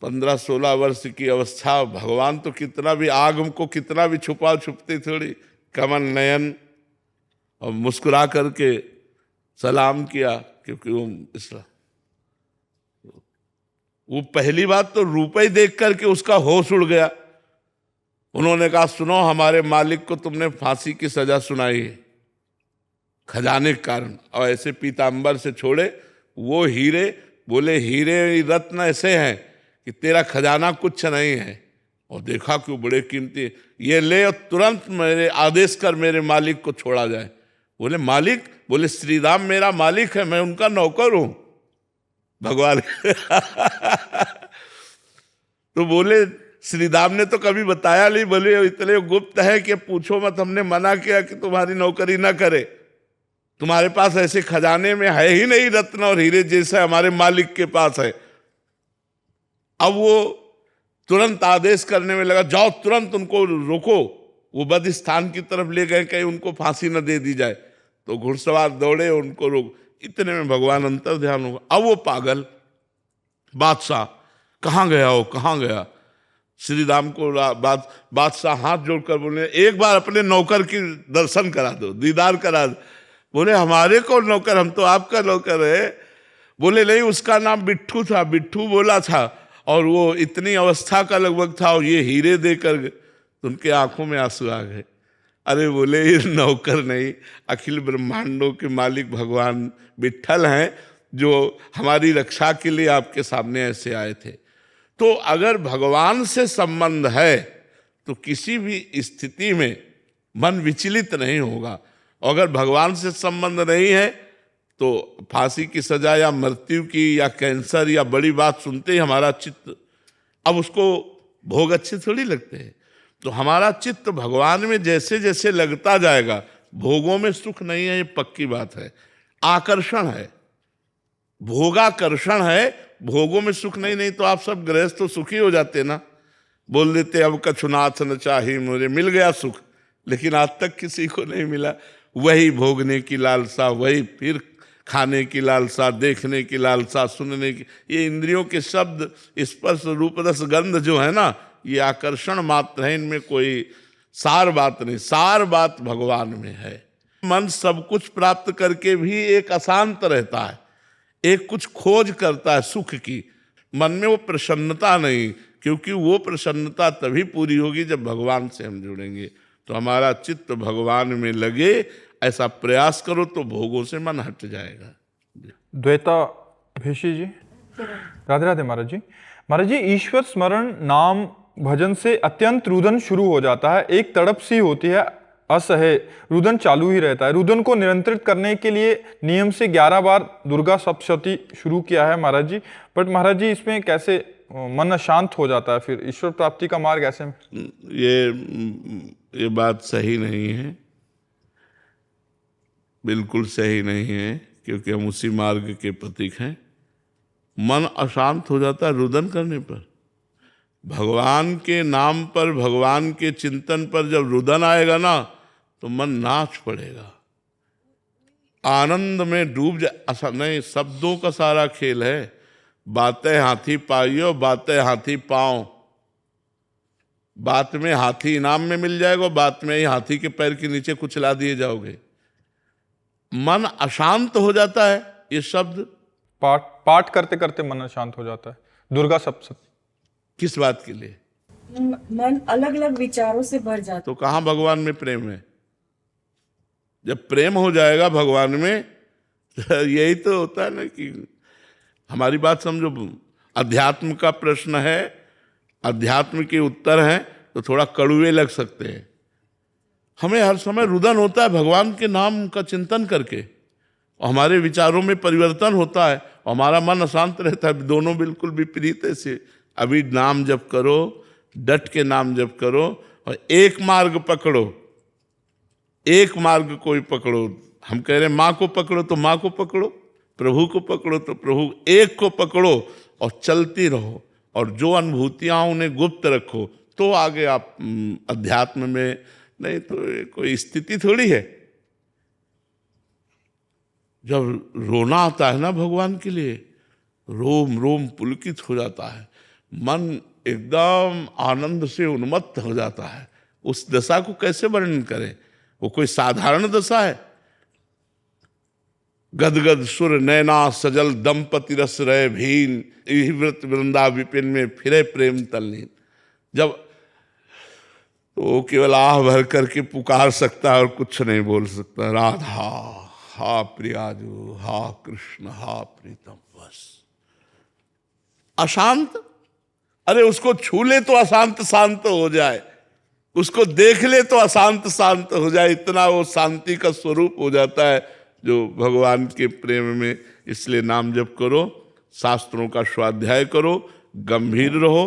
15-16 वर्ष की अवस्था। भगवान तो कितना भी आग को कितना भी छुपा छुपते थोड़ी, कमल नयन, और मुस्कुरा करके सलाम किया, क्योंकि वो पहली बात तो रूप ही देख करके उसका होश उड़ गया। उन्होंने कहा सुनो, हमारे मालिक को तुमने फांसी की सजा सुनाई है खजाने के कारण, और ऐसे पीतांबर से छोड़े वो हीरे। बोले हीरे रत्न ऐसे हैं कि तेरा खजाना कुछ नहीं है। और देखा कि वो बड़े कीमती, ये ले और तुरंत मेरे आदेश कर मेरे मालिक को छोड़ा जाए। बोले मालिक? बोले श्री राम मेरा मालिक है, मैं उनका नौकर हूं भगवान। तो बोले श्री राम ने तो कभी बताया नहीं, बोले इतने गुप्त है कि पूछो मत, हमने मना किया कि तुम्हारी नौकरी ना करे। तुम्हारे पास ऐसे खजाने में है ही नहीं रत्न और हीरे जैसा हमारे मालिक के पास है। अब वो तुरंत आदेश करने में लगा, जाओ तुरंत उनको रोको। वो बद स्थान की तरफ ले गए, कहीं उनको फांसी न दे दी जाए। तो घुड़सवार दौड़े, उनको रोक। इतने में भगवान अंतर ध्यान होगा। अब वो पागल बादशाह कहाँ गया हो, कहाँ गया? श्री राम को बादशाह हाथ जोड़कर बोले एक बार अपने नौकर की दर्शन करा दो, दीदार करा दो। बोले हमारे को नौकर? हम तो आपका नौकर है। बोले नहीं, उसका नाम बिट्ठू था, बिट्ठू बोला था, और वो इतनी अवस्था का लगभग था और ये हीरे देकर गए, तो उनके आंखों में आंसू आ गए। अरे बोले ये नौकर नहीं, अखिल ब्रह्मांडों के मालिक भगवान विट्ठल हैं जो हमारी रक्षा के लिए आपके सामने ऐसे आए थे। तो अगर भगवान से संबंध है तो किसी भी स्थिति में मन विचलित नहीं होगा। अगर भगवान से संबंध नहीं है तो फांसी की सजा या मृत्यु की या कैंसर या बड़ी बात सुनते ही हमारा चित्त, अब उसको भोग अच्छे थोड़ी लगते हैं, तो हमारा चित्त भगवान में जैसे जैसे लगता जाएगा, भोगों में सुख नहीं है, ये पक्की बात है, आकर्षण है, भोगाकर्षण है, भोगों में सुख नहीं तो आप सब गृहस्थ तो सुखी हो जाते ना, बोल देते अब कछु नाथ न चाही, मुझे मिल गया सुख, लेकिन आज तक किसी को नहीं मिला। वही भोगने की लालसा, वही फिर खाने की लालसा, देखने की लालसा, सुनने की, ये इंद्रियों के शब्द स्पर्श रूप रस गंध जो है ना, ये आकर्षण मात्र है, इनमें कोई सार बात नहीं। सार बात भगवान में है। मन सब कुछ प्राप्त करके भी एक अशांत रहता है, एक कुछ खोज करता है सुख की, मन में वो प्रसन्नता नहीं, क्योंकि वो प्रसन्नता तभी पूरी होगी जब भगवान से हम जुड़ेंगे। तो हमारा चित्त भगवान में लगे, ऐसा प्रयास करो तो भोगों से मन हट जाएगा। द्वैता भेषी जी, राधे राधे महाराज जी। महाराज जी, ईश्वर स्मरण नाम भजन से अत्यंत रुदन शुरू हो जाता है, एक तड़प सी होती है, असह्य रुदन चालू ही रहता है। रुदन को नियंत्रित करने के लिए नियम से 11 बार दुर्गा सप्तशती शुरू किया है महाराज जी, बट महाराज जी इसमें कैसे मन अशांत हो जाता है, फिर ईश्वर प्राप्ति का मार्ग ऐसे में? ये बात सही नहीं है, बिल्कुल सही नहीं है, क्योंकि हम उसी मार्ग के प्रतीक हैं। मन अशांत हो जाता है रुदन करने पर। भगवान के नाम पर, भगवान के चिंतन पर जब रुदन आएगा ना, तो मन नाच पड़ेगा, आनंद में डूब जाए। नहीं, शब्दों का सारा खेल है। बातें हाथी पाइयो, बातें हाथी पाओ। बात में हाथी इनाम में मिल जाएगा, बात में ही हाथी के पैर के नीचे कुचला दिए जाओगे। मन अशांत हो जाता है, ये शब्द पाठ करते करते मन अशांत हो जाता है। दुर्गा सप्तशती किस बात के लिए? मन अलग अलग विचारों से भर जाता। तो कहाँ भगवान में प्रेम है? जब प्रेम हो जाएगा भगवान में, तो यही तो होता है ना कि हमारी बात समझो। अध्यात्म का प्रश्न है, अध्यात्म के उत्तर हैं, तो थोड़ा कड़ुए लग सकते हैं। हमें हर समय रुदन होता है भगवान के नाम का चिंतन करके, और हमारे विचारों में परिवर्तन होता है, और हमारा मन अशांत रहता है। दोनों बिल्कुल विपरीत से। अभी नाम जप करो, डट के नाम जप करो, और एक मार्ग पकड़ो, एक मार्ग कोई पकड़ो। हम कह रहे हैं माँ को पकड़ो तो माँ को पकड़ो, प्रभु को पकड़ो तो प्रभु, एक को पकड़ो और चलती रहो, और जो अनुभूतियां उन्हें गुप्त रखो, तो आगे आप अध्यात्म में। नहीं तो कोई स्थिति थोड़ी है। जब रोना आता है ना भगवान के लिए, रोम रोम पुलकित हो जाता है, मन एकदम आनंद से उन्मत्त हो जाता है। उस दशा को कैसे वर्णन करें? वो कोई साधारण दशा है? गदगद सुर नैना सजल दंपति रस रहे भीन, व्रत वृंदा विपिन में फिरे प्रेम तल्लीन। जब तो वो केवल आह भर करके पुकार सकता है और कुछ नहीं बोल सकता। राधा, हा प्रियाजू, हा कृष्ण, हा प्रीतम, बस अशांत। अरे उसको छू ले तो अशांत शांत हो जाए, उसको देख ले तो अशांत शांत हो जाए। इतना वो शांति का स्वरूप हो जाता है जो भगवान के प्रेम में। इसलिए नाम जप करो, शास्त्रों का स्वाध्याय करो, गंभीर रहो,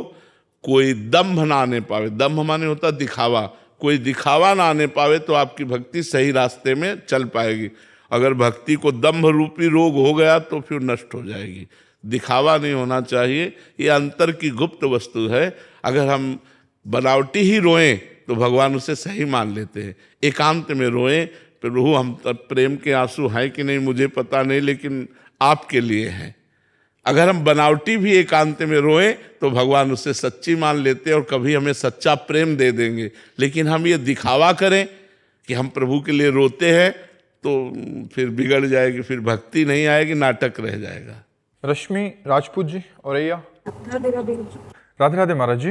कोई दंभ ना आने पावे। दंभ माने होता दिखावा, कोई दिखावा ना आने पावे तो आपकी भक्ति सही रास्ते में चल पाएगी। अगर भक्ति को दंभ रूपी रोग हो गया तो फिर नष्ट हो जाएगी। दिखावा नहीं होना चाहिए, ये अंतर की गुप्त वस्तु है। अगर हम बनावटी ही रोएं तो भगवान उसे सही मान लेते हैं। एकांत में रोएं, प्रभु हम तब प्रेम के आंसू हैं कि नहीं मुझे पता नहीं, लेकिन आपके लिए हैं। अगर हम बनावटी भी एकांत में रोएं तो भगवान उसे सच्ची मान लेते हैं और कभी हमें सच्चा प्रेम दे देंगे। लेकिन हम ये दिखावा करें कि हम प्रभु के लिए रोते हैं तो फिर बिगड़ जाएगी, फिर भक्ति नहीं आएगी, नाटक रह जाएगा। रश्मि राजपूत जी, औरैया। राधे राधे। राधे राधे महाराज जी।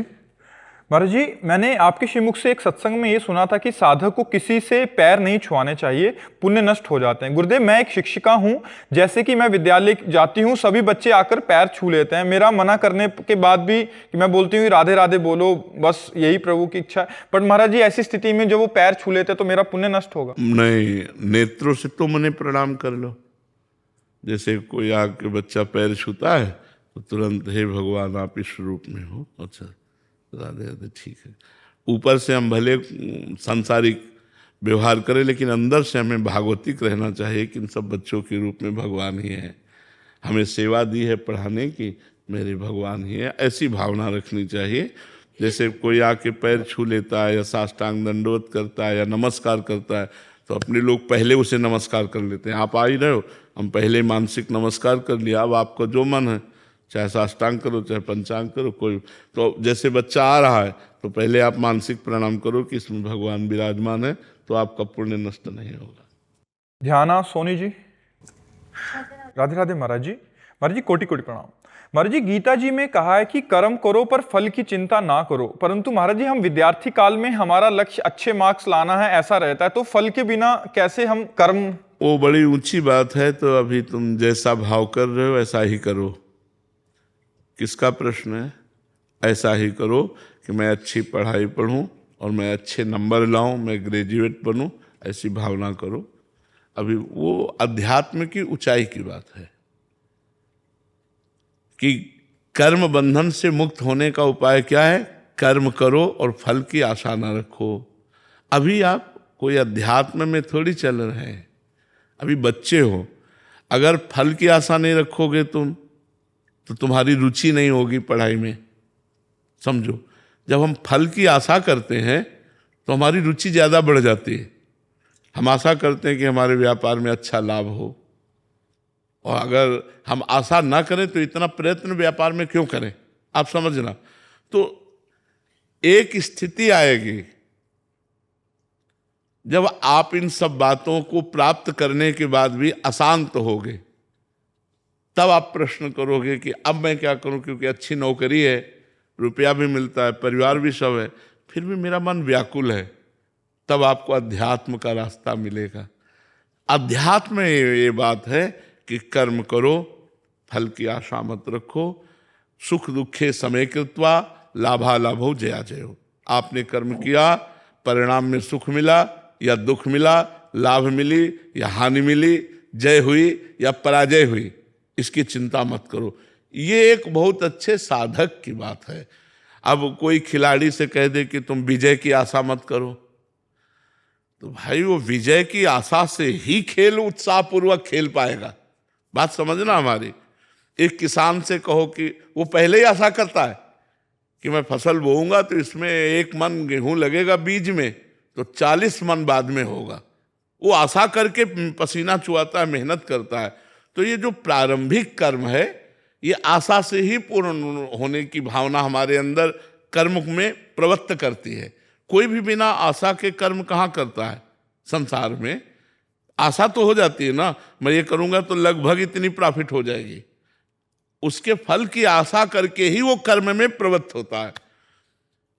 महाराज जी, मैंने आपके श्रीमुख से एक सत्संग में ये सुना था कि साधक को किसी से पैर नहीं छुआने चाहिए, पुण्य नष्ट हो जाते हैं। गुरुदेव, मैं एक शिक्षिका हूँ, जैसे कि मैं विद्यालय जाती हूँ, सभी बच्चे आकर पैर छू लेते हैं। मेरा मना करने के बाद भी कि मैं बोलती हूँ राधे राधे बोलो, बस यही प्रभु की इच्छा है। पर महाराज जी, ऐसी स्थिति में जब वो पैर छू लेते हैं तो मेरा पुण्य नष्ट होगा? नहीं, नेत्रों से तुम उन्हें प्रणाम कर लो। जैसे कोई आके बच्चा पैर छूता है तो तुरंत, हे भगवान आप इस रूप में हो, अच्छा राधे राधे, ठीक है। ऊपर से हम भले सांसारिक व्यवहार करें, लेकिन अंदर से हमें भागवतिक रहना चाहिए कि इन सब बच्चों के रूप में भगवान ही है, हमें सेवा दी है पढ़ाने की, मेरे भगवान ही है, ऐसी भावना रखनी चाहिए। जैसे कोई आके पैर छू लेता है या साष्टांग दंडवत करता है या नमस्कार करता है, तो अपने लोग पहले उसे नमस्कार कर लेते हैं। आप आ ही रहे हो, हम पहले मानसिक नमस्कार कर लिया, अब आपका जो मन है, चाहे साष्टांग करो चाहे पंचांग करो, कोई तो जैसे बच्चा आ रहा है तो पहले आप मानसिक प्रणाम करो कि इसमें भगवान विराजमान है, तो आपका पुण्य नष्ट नहीं होगा। ध्याना सोनी जी। राधे राधे महाराज जी। महाराज जी, कोटि कोटि प्रणाम। महाराज जी, गीता जी में कहा है कि कर्म करो पर फल की चिंता ना करो, परंतु महाराज जी हम विद्यार्थी काल में हमारा लक्ष्य अच्छे मार्क्स लाना है ऐसा रहता है, तो फल के बिना कैसे हम कर्म? वो बड़ी ऊंची बात है। तो अभी तुम जैसा भाव कर रहे हो ऐसा ही करो। किसका प्रश्न है? ऐसा ही करो कि मैं अच्छी पढ़ाई पढ़ूं और मैं अच्छे नंबर लाऊं, मैं ग्रेजुएट बनूं, ऐसी भावना करो। अभी वो अध्यात्म की ऊंचाई की बात है कि कर्म बंधन से मुक्त होने का उपाय क्या है? कर्म करो और फल की आशा न रखो। अभी आप कोई अध्यात्म में थोड़ी चल रहे हैं, अभी बच्चे हो। अगर फल की आशा नहीं रखोगे तुम, तो तुम्हारी रुचि नहीं होगी पढ़ाई में। समझो, जब हम फल की आशा करते हैं तो हमारी रुचि ज़्यादा बढ़ जाती है। हम आशा करते हैं कि हमारे व्यापार में अच्छा लाभ हो, और अगर हम आशा ना करें तो इतना प्रयत्न व्यापार में क्यों करें? आप समझना। तो एक स्थिति आएगी जब आप इन सब बातों को प्राप्त करने के बाद भी अशांत होगे, तब आप प्रश्न करोगे कि अब मैं क्या करूं, क्योंकि अच्छी नौकरी है, रुपया भी मिलता है, परिवार भी सब है, फिर भी मेरा मन व्याकुल है। तब आपको अध्यात्म का रास्ता मिलेगा। अध्यात्म में ये बात है कि कर्म करो, फल की आशा मत रखो। सुख दुखे समय कृत्वा लाभालाभो जया जयो। आपने कर्म किया, परिणाम में सुख मिला या दुख मिला, लाभ मिली या हानि मिली, जय हुई या पराजय हुई, इसकी चिंता मत करो। ये एक बहुत अच्छे साधक की बात है। अब कोई खिलाड़ी से कह दे कि तुम विजय की आशा मत करो, तो भाई वो विजय की आशा से ही खेल उत्साहपूर्वक खेल पाएगा। बात समझना हमारी। एक किसान से कहो कि वो पहले ही आशा करता है कि मैं फसल बोऊंगा तो इसमें 1 मन गेहूं लगेगा बीज में, तो 40 मन बाद में होगा। वो आशा करके पसीना चुआता है, मेहनत करता है। तो ये जो प्रारंभिक कर्म है, ये आशा से ही पूर्ण होने की भावना हमारे अंदर कर्म में प्रवृत्त करती है। कोई भी बिना आशा के कर्म कहाँ करता है संसार में? आशा तो हो जाती है ना, मैं ये करूंगा तो लगभग इतनी प्रॉफिट हो जाएगी, उसके फल की आशा करके ही वो कर्म में प्रवृत्त होता है।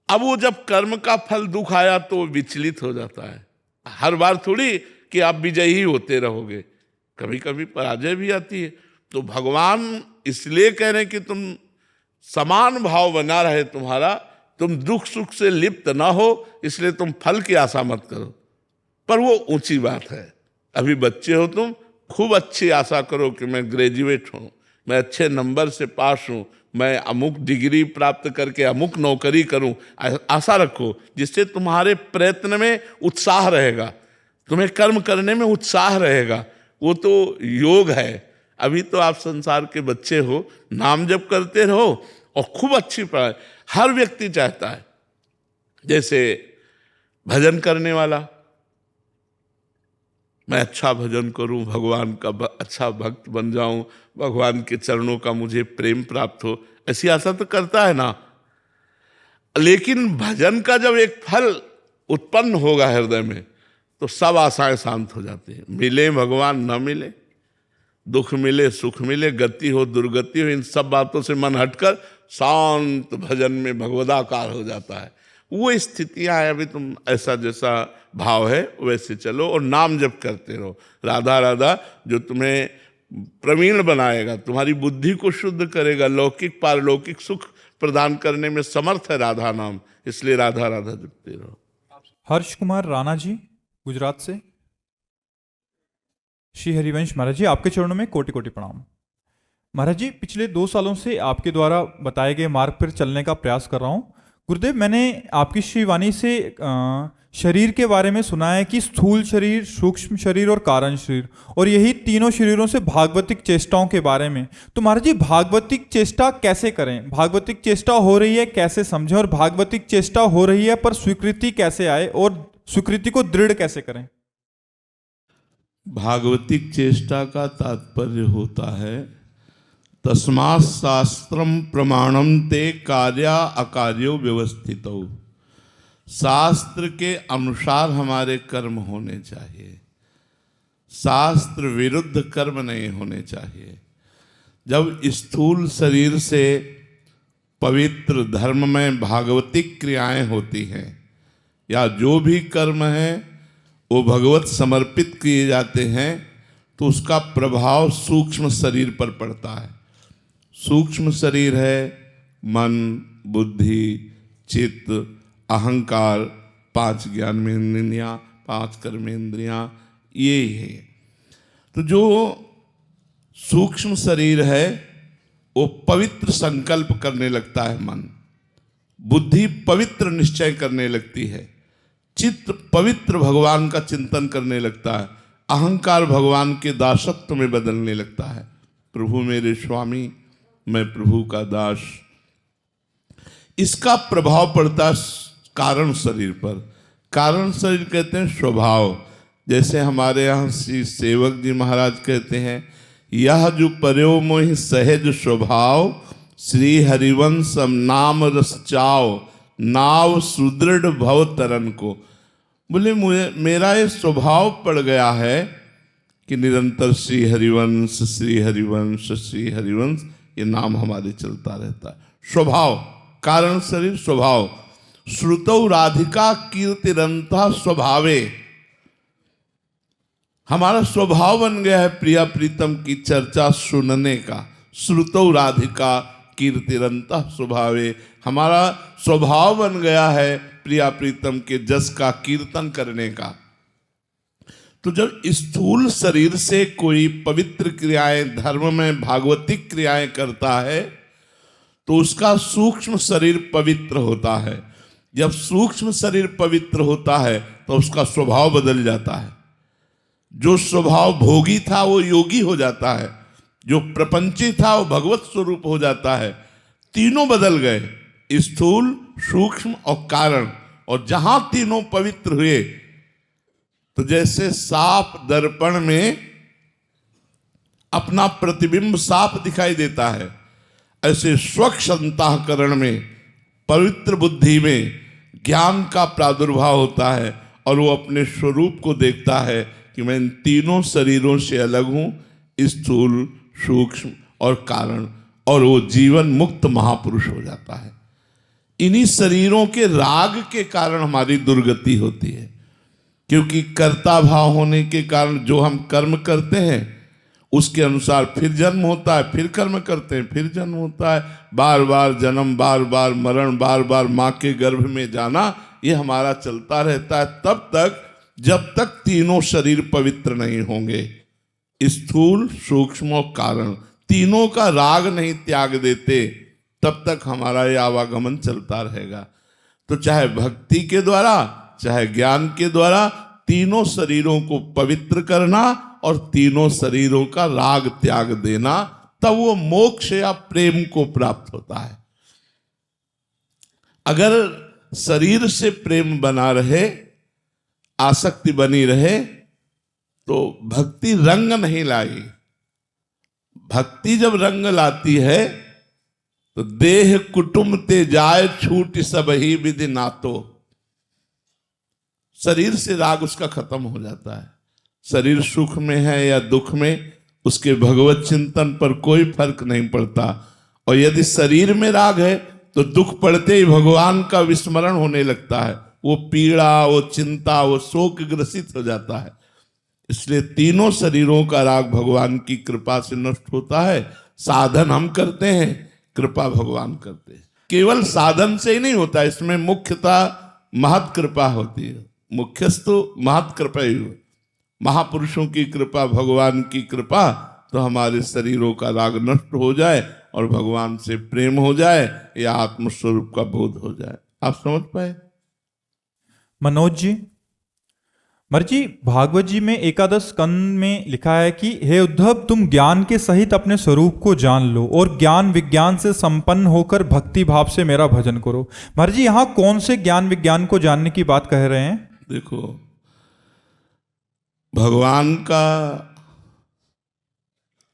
अब वो जब कर्म का फल दुख आया तो विचलित हो जाता है। हर बार थोड़ी कि आप विजयी ही होते रहोगे, कभी कभी पराजय भी आती है। तो भगवान इसलिए कह रहे हैं कि तुम समान भाव बना रहे तुम्हारा, तुम दुख सुख से लिप्त ना हो, इसलिए तुम फल की आशा मत करो। पर वो ऊंची बात है। अभी बच्चे हो तुम, खूब अच्छी आशा करो कि मैं ग्रेजुएट हूँ, मैं अच्छे नंबर से पास हूँ, मैं अमुक डिग्री प्राप्त करके अमुक नौकरी करूँ। आशा रखो, जिससे तुम्हारे प्रयत्न में उत्साह रहेगा, तुम्हें कर्म करने में उत्साह रहेगा। वो तो योग है। अभी तो आप संसार के बच्चे हो, नाम जप करते रहो और खूब अच्छी पढ़ाई। हर व्यक्ति चाहता है, जैसे भजन करने वाला, मैं अच्छा भजन करूं, भगवान का अच्छा भक्त बन जाऊं, भगवान के चरणों का मुझे प्रेम प्राप्त हो, ऐसी आशा तो करता है ना। लेकिन भजन का जब एक फल उत्पन्न होगा हृदय में, तो सब आशाएं शांत हो जाती हैं। मिले भगवान न मिले, दुख मिले सुख मिले, गति हो दुर्गति हो, इन सब बातों से मन हटकर शांत भजन में भगवदाकार हो जाता है। वो स्थितियां हैं। अभी तुम ऐसा जैसा भाव है वैसे चलो और नाम जप करते रहो। राधा राधा जो तुम्हें प्रवीण बनाएगा, तुम्हारी बुद्धि को शुद्ध करेगा, लौकिक पारलौकिक सुख प्रदान करने में समर्थ है राधा नाम, इसलिए राधा राधा जपते रहो। हर्ष कुमार राणा जी गुजरात से। श्री हरिवंश महाराज जी, आपके चरणों में कोटि कोटि प्रणाम। महाराज जी, पिछले 2 सालों से आपके द्वारा बताए गए मार्ग पर चलने का प्रयास कर रहा हूँ। गुरुदेव, मैंने आपकी श्री वाणी से शरीर के बारे में सुना है कि स्थूल शरीर, सूक्ष्म शरीर और कारण शरीर, और यही तीनों शरीरों से भागवतिक चेष्टाओं के बारे में। तो महाराज जी, भागवतिक चेष्टा कैसे करें? भागवतिक चेष्टा हो रही है कैसे समझें? और भागवतिक चेष्टा हो रही है पर स्वीकृति कैसे आए और स्वीकृति को दृढ़ कैसे करें? भागवतिक चेष्टा का तात्पर्य होता है तस्मात् शास्त्रम प्रमाणम ते कार्या अकार्यो व्यवस्थितौ। शास्त्र के अनुसार हमारे कर्म होने चाहिए, शास्त्र विरुद्ध कर्म नहीं होने चाहिए। जब स्थूल शरीर से पवित्र धर्म में भागवतिक क्रियाएं होती हैं या जो भी कर्म है वो भगवत समर्पित किए जाते हैं, तो उसका प्रभाव सूक्ष्म शरीर पर पड़ता है। सूक्ष्म शरीर है मन, बुद्धि, चित्त, अहंकार, 5 ज्ञानेंद्रियां, 5 कर्मेंद्रियां, ये है। तो जो सूक्ष्म शरीर है वो पवित्र संकल्प करने लगता है मन, बुद्धि पवित्र निश्चय करने लगती है, चित्त पवित्र भगवान का चिंतन करने लगता है, अहंकार भगवान के दासत्व में बदलने लगता है। प्रभु मेरे स्वामी, मैं प्रभु का दास। इसका प्रभाव पड़ता है कारण शरीर पर। कारण शरीर कहते हैं स्वभाव। जैसे हमारे यहाँ श्री सेवक जी महाराज कहते हैं, यह जो पर्यो मोहि सहज स्वभाव, श्री हरिवंशम नाम रस चाव, नाव सुदृढ़ भव तरन को। बोले मेरा ये स्वभाव पड़ गया है कि निरंतर श्री हरिवंश, श्री हरिवंश, श्री हरिवंश, ये नाम हमारे चलता रहता है। स्वभाव, कारण शरीर स्वभाव। श्रुतौ राधिका कीर्तिरंता स्वभावे। हमारा स्वभाव बन गया है प्रिया प्रीतम की चर्चा सुनने का। श्रुतौ राधिका कीर्तिरंता स्वभावे, हमारा स्वभाव बन गया है प्रिया प्रीतम के जस का कीर्तन करने का। तो जब स्थूल शरीर से कोई पवित्र क्रियाएं, धर्म में भागवतिक क्रियाएं करता है, तो उसका सूक्ष्म शरीर पवित्र होता है। जब सूक्ष्म शरीर पवित्र होता है तो उसका स्वभाव बदल जाता है। जो स्वभाव भोगी था वो योगी हो जाता है, जो प्रपंची था वो भगवत स्वरूप हो जाता है। तीनों बदल गए, स्थूल, सूक्ष्म और कारण। और जहां तीनों पवित्र हुए, तो जैसे साफ दर्पण में अपना प्रतिबिंब साफ दिखाई देता है, ऐसे स्वच्छ अंतःकरण में, पवित्र बुद्धि में ज्ञान का प्रादुर्भाव होता है और वो अपने स्वरूप को देखता है कि मैं इन तीनों शरीरों से अलग हूं, स्थूल, सूक्ष्म और कारण, और वो जीवन मुक्त महापुरुष हो जाता है। इन्हीं शरीरों के राग के कारण हमारी दुर्गति होती है, क्योंकि कर्ता भाव होने के कारण जो हम कर्म करते हैं उसके अनुसार फिर जन्म होता है, फिर कर्म करते हैं, फिर जन्म होता है, बार बार जन्म, बार बार मरण, बार बार माँ के गर्भ में जाना, ये हमारा चलता रहता है तब तक जब तक तीनों शरीर पवित्र नहीं होंगे। स्थूल, सूक्ष्म और कारण तीनों का राग नहीं त्याग देते, तब तक हमारा ये आवागमन चलता रहेगा। तो चाहे भक्ति के द्वारा, चाहे ज्ञान के द्वारा, तीनों शरीरों को पवित्र करना और तीनों शरीरों का राग त्याग देना, तब वो मोक्ष या प्रेम को प्राप्त होता है। अगर शरीर से प्रेम बना रहे, आसक्ति बनी रहे, तो भक्ति रंग नहीं लाई। भक्ति जब रंग लाती है तो देह कुटुंब ते जाए छूट सब ही विधि नातो। शरीर से राग उसका खत्म हो जाता है। शरीर सुख में है या दुख में, उसके भगवत चिंतन पर कोई फर्क नहीं पड़ता। और यदि शरीर में राग है तो दुख पड़ते ही भगवान का विस्मरण होने लगता है, वो पीड़ा, वो चिंता, वो शोक ग्रसित हो जाता है। इसलिए तीनों शरीरों का राग भगवान की कृपा से नष्ट होता है। साधन हम करते हैं, कृपा भगवान करते हैं। केवल साधन से ही नहीं होता, इसमें मुख्यतः महत कृपा होती है। मुख्यस्तु महत कृपा ही हो, महापुरुषों की कृपा, भगवान की कृपा, तो हमारे शरीरों का राग नष्ट हो जाए और भगवान से प्रेम हो जाए या आत्मस्वरूप का बोध हो जाए। आप समझ पाए? मनोज जी, मर्जी भागवत जी में एकादश स्कंद में लिखा है कि हे उद्धव, तुम ज्ञान के सहित अपने स्वरूप को जान लो और ज्ञान विज्ञान से संपन्न होकर भक्ति भाव से मेरा भजन करो। मर्जी यहाँ कौन से ज्ञान विज्ञान को जानने की बात कह रहे हैं? देखो, भगवान का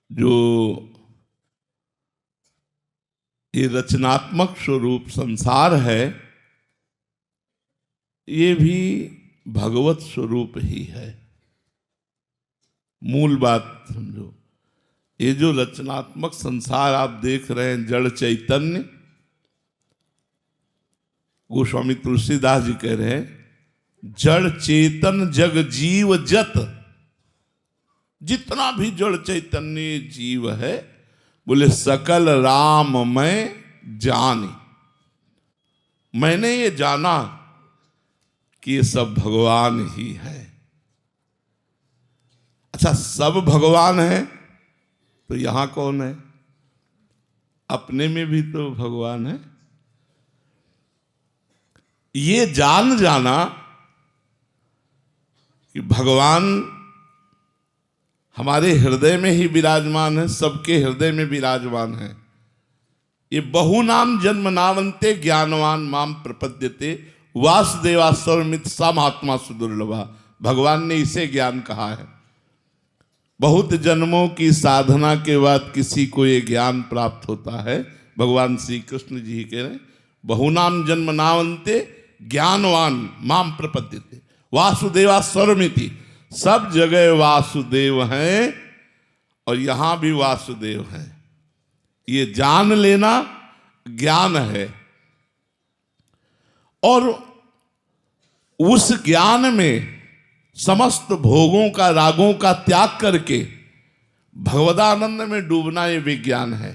जो ये रचनात्मक स्वरूप संसार है, ये भी भगवत स्वरूप ही है। मूल बात समझो, ये जो रचनात्मक संसार आप देख रहे हैं, जड़ चैतन्य, गोस्वामी तुलसीदास जी कह रहे हैं, जड़ चेतन जग जीव जत, जितना भी जड़ चैतन्य जीव है, बोले सकल राम मैं जानी, मैंने ये जाना कि ये सब भगवान ही है। अच्छा, सब भगवान है तो यहां कौन है? अपने में भी तो भगवान है। ये जान जाना कि भगवान हमारे हृदय में ही विराजमान है, सबके हृदय में विराजमान है। ये बहुनाम जन्म नावंते ज्ञानवान माम प्रपद्यते वासुदेवा सर्वमित सा महात्मा सुदुर्लभा। भगवान ने इसे ज्ञान कहा है। बहुत जन्मों की साधना के बाद किसी को ये ज्ञान प्राप्त होता है। भगवान श्री कृष्ण जी कह रहे, बहुनाम जन्म नावंते ज्ञानवान माम प्रपद्यते वासुदेवा सर्वमिति। सब जगह वासुदेव हैं और यहां भी वासुदेव हैं। ये जान लेना ज्ञान है। और उस ज्ञान में समस्त भोगों का, रागों का त्याग करके भगवदानंद में डूबना, ये विज्ञान है।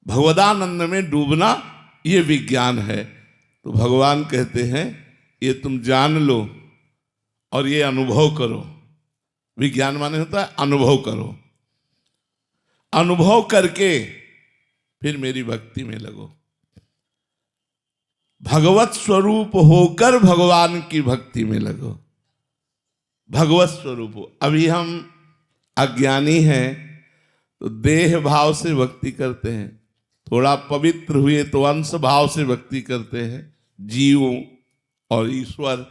भगवदानंद में डूबना ये विज्ञान है। तो भगवान कहते हैं ये तुम जान लो और ये अनुभव करो। विज्ञान माने होता है अनुभव करो। अनुभव करके फिर मेरी भक्ति में लगो। भगवत स्वरूप होकर भगवान की भक्ति में लगो। भगवत स्वरूप हो। अभी हम अज्ञानी हैं तो देह भाव से भक्ति करते हैं, थोड़ा पवित्र हुए तो अंश भाव से भक्ति करते हैं, जीव और ईश्वर।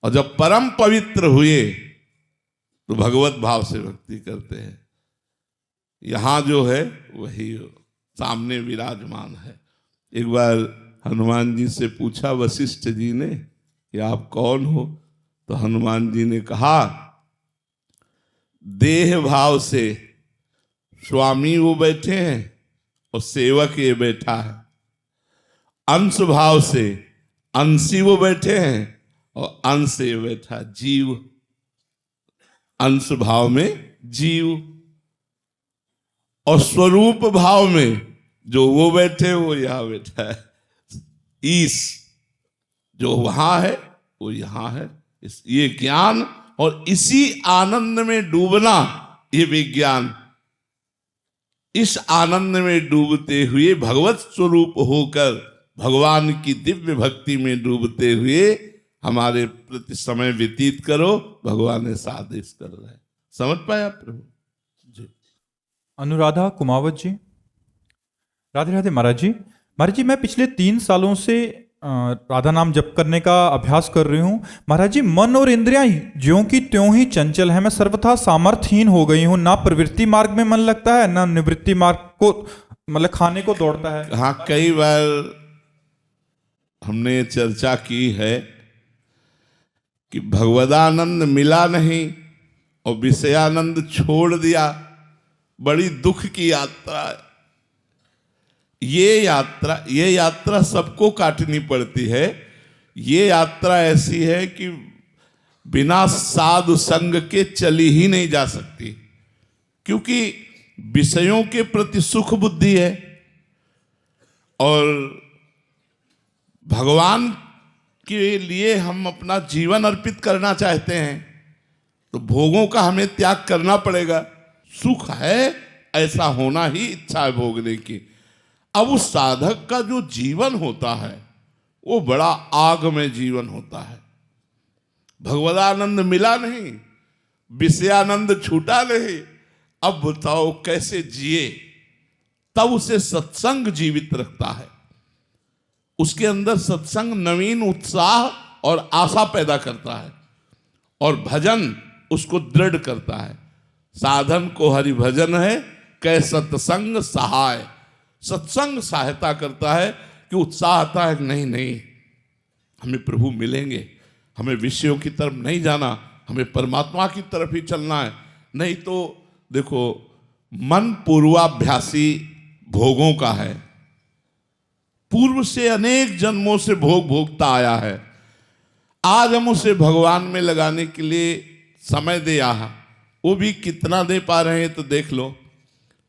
और जब परम पवित्र हुए तो भगवत भाव से भक्ति करते हैं। यहां जो है वही सामने विराजमान है। एक बार हनुमान जी से पूछा वशिष्ठ जी ने कि आप कौन हो? तो हनुमान जी ने कहा, देह भाव से स्वामी वो बैठे हैं और सेवक ये बैठा है। अंश भाव से अंशी वो बैठे हैं और अंश ये बैठा जीव। अंश भाव में जीव और स्वरूप भाव में जो वो बैठे वो यहां बैठा है। ईश जो वहां है वो यहां है। ये ज्ञान और इसी आनंद में डूबना ये विज्ञान। इस आनंद में डूबते हुए भगवत स्वरूप होकर भगवान की दिव्य भक्ति में डूबते हुए हमारे प्रति समय व्यतीत करो। भगवान ऐसा आदेश कर रहे हैं। समझ पाए आप प्रभु जी? अनुराधा कुमावत जी, राधे राधे महाराज जी। महाराज जी, मैं पिछले 3 सालों से राधा नाम जप करने का अभ्यास कर रही हूँ। महाराज जी, मन और इंद्रियां ज्यों की त्यों ही चंचल है। मैं सर्वथा सामर्थ्यहीन हो गई हूँ। ना प्रवृत्ति मार्ग में मन लगता है, ना निवृत्ति मार्ग को, मतलब खाने को दौड़ता है। हाँ, कई बार हमने चर्चा की है कि भगवदानंद मिला नहीं और विषयानंद छोड़ दिया बड़ी दुख की यात्रा है। ये यात्रा सबको काटनी पड़ती है। ये यात्रा ऐसी है कि बिना साधु संग के चली ही नहीं जा सकती, क्योंकि विषयों के प्रति सुख बुद्धि है और भगवान के लिए हम अपना जीवन अर्पित करना चाहते हैं, तो भोगों का हमें त्याग करना पड़ेगा। सुख है, ऐसा होना ही इच्छा है भोगने की। अब उस साधक का जो जीवन होता है वो बड़ा आग में जीवन होता है। भगवदानंद मिला नहीं, विषयानंद छूटा नहीं। अब बताओ कैसे जिए? तब उसे सत्संग जीवित रखता है। उसके अंदर सत्संग नवीन उत्साह और आशा पैदा करता है और भजन उसको दृढ़ करता है। साधन को हरि भजन है, कै सत्संग सहाय। सत्संग सहायता करता है कि उत्साह आता है, नहीं नहीं हमें प्रभु मिलेंगे, हमें विषयों की तरफ नहीं जाना, हमें परमात्मा की तरफ ही चलना है। नहीं तो देखो, मन पूर्वाभ्यासी भोगों का है, पूर्व से अनेक जन्मों से भोग भोगता आया है। आज हम उसे भगवान में लगाने के लिए समय दे आहा, वो भी कितना दे पा रहे हैं तो देख लो।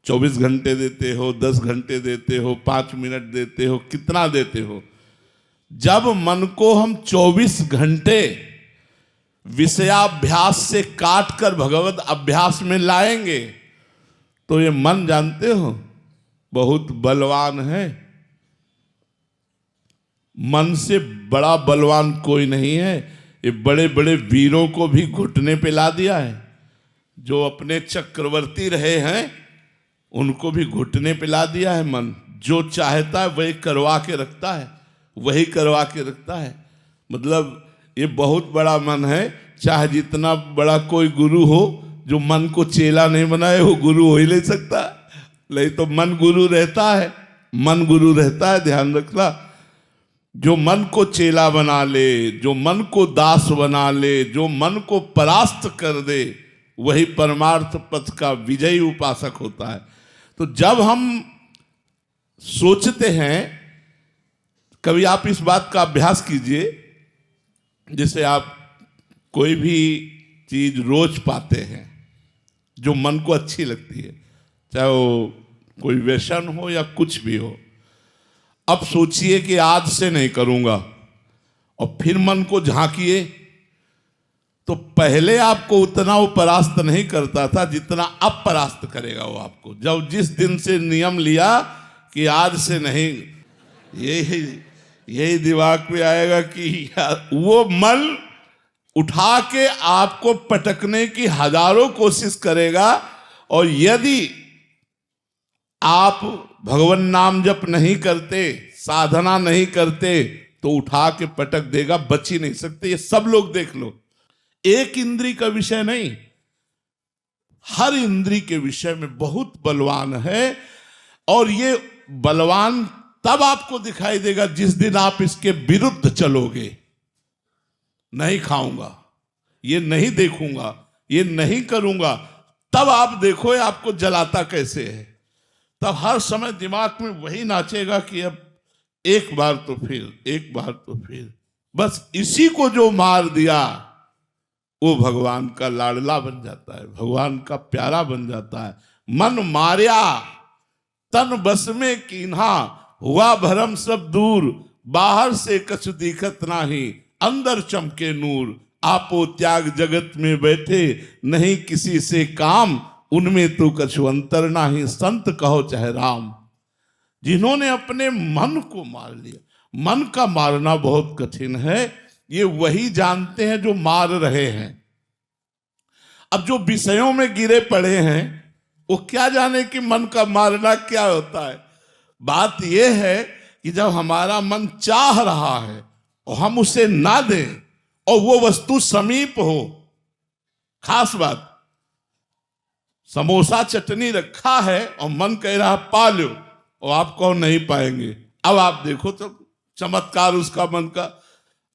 24 घंटे देते हो, 10 घंटे देते हो, 5 मिनट देते हो, कितना देते हो? जब मन को हम 24 घंटे विषयाभ्यास से काट कर भगवत अभ्यास में लाएंगे तो ये मन, जानते हो, बहुत बलवान है। मन से बड़ा बलवान कोई नहीं है। ये बड़े बड़े वीरों को भी घुटने पे ला दिया है। जो अपने चक्रवर्ती रहे हैं उनको भी घुटने पे ला दिया है मन। जो चाहता है वही करवा के रखता है, वही करवा के रखता है। मतलब ये बहुत बड़ा मन है। चाहे जितना बड़ा कोई गुरु हो, जो मन को चेला नहीं बनाए वो गुरु हो ही नहीं सकता। नहीं तो मन गुरु रहता है, मन गुरु रहता है, ध्यान रखना। जो मन को चेला बना ले, जो मन को दास बना ले, जो मन को परास्त कर दे, वही परमार्थ पथ का विजयी उपासक होता है। तो जब हम सोचते हैं, कभी आप इस बात का अभ्यास कीजिए, जैसे आप कोई भी चीज रोज पाते हैं जो मन को अच्छी लगती है, चाहे वो कोई व्यसन हो या कुछ भी हो। अब सोचिए कि आज से नहीं करूंगा, और फिर मन को झांकिए तो पहले आपको उतना वो परास्त नहीं करता था जितना अब परास्त करेगा वो आपको। जब जिस दिन से नियम लिया कि आज से नहीं, यही दिमाग में आएगा कि वो मन उठा के आपको पटकने की हजारों कोशिश करेगा। और यदि आप भगवान नाम जप नहीं करते, साधना नहीं करते, तो उठा के पटक देगा, बच ही नहीं सकते। ये सब लोग देख लो। एक इंद्री का विषय नहीं, हर इंद्री के विषय में बहुत बलवान है। और ये बलवान तब आपको दिखाई देगा जिस दिन आप इसके विरुद्ध चलोगे। नहीं खाऊंगा, ये नहीं देखूंगा, ये नहीं करूंगा, तब आप देखो आपको जलाता कैसे है। तब हर समय दिमाग में वही नाचेगा कि अब एक बार तो फिर, एक बार तो फिर। बस इसी को जो मार दिया वो भगवान का लाडला बन जाता है, भगवान का प्यारा बन जाता है। मन मार्या तन बस में कीन्हा, हुआ भरम सब दूर, बाहर से कछु दिखत नाही, अंदर चमके नूर। आपो त्याग जगत में बैठे, नहीं किसी से काम, उनमें तो कछु अंतर नाही, संत कहो चाहे राम। जिन्होंने अपने मन को मार लिया, मन का मारना बहुत कठिन है, ये वही जानते हैं जो मार रहे हैं। अब जो विषयों में गिरे पड़े हैं वो क्या जाने कि मन का मारना क्या होता है। बात यह है कि जब हमारा मन चाह रहा है और हम उसे ना दें और वो वस्तु समीप हो, खास बात, समोसा चटनी रखा है और मन कह रहा पा लो, और आप कहो नहीं पाएंगे। अब आप देखो तो चमत्कार उसका मन का।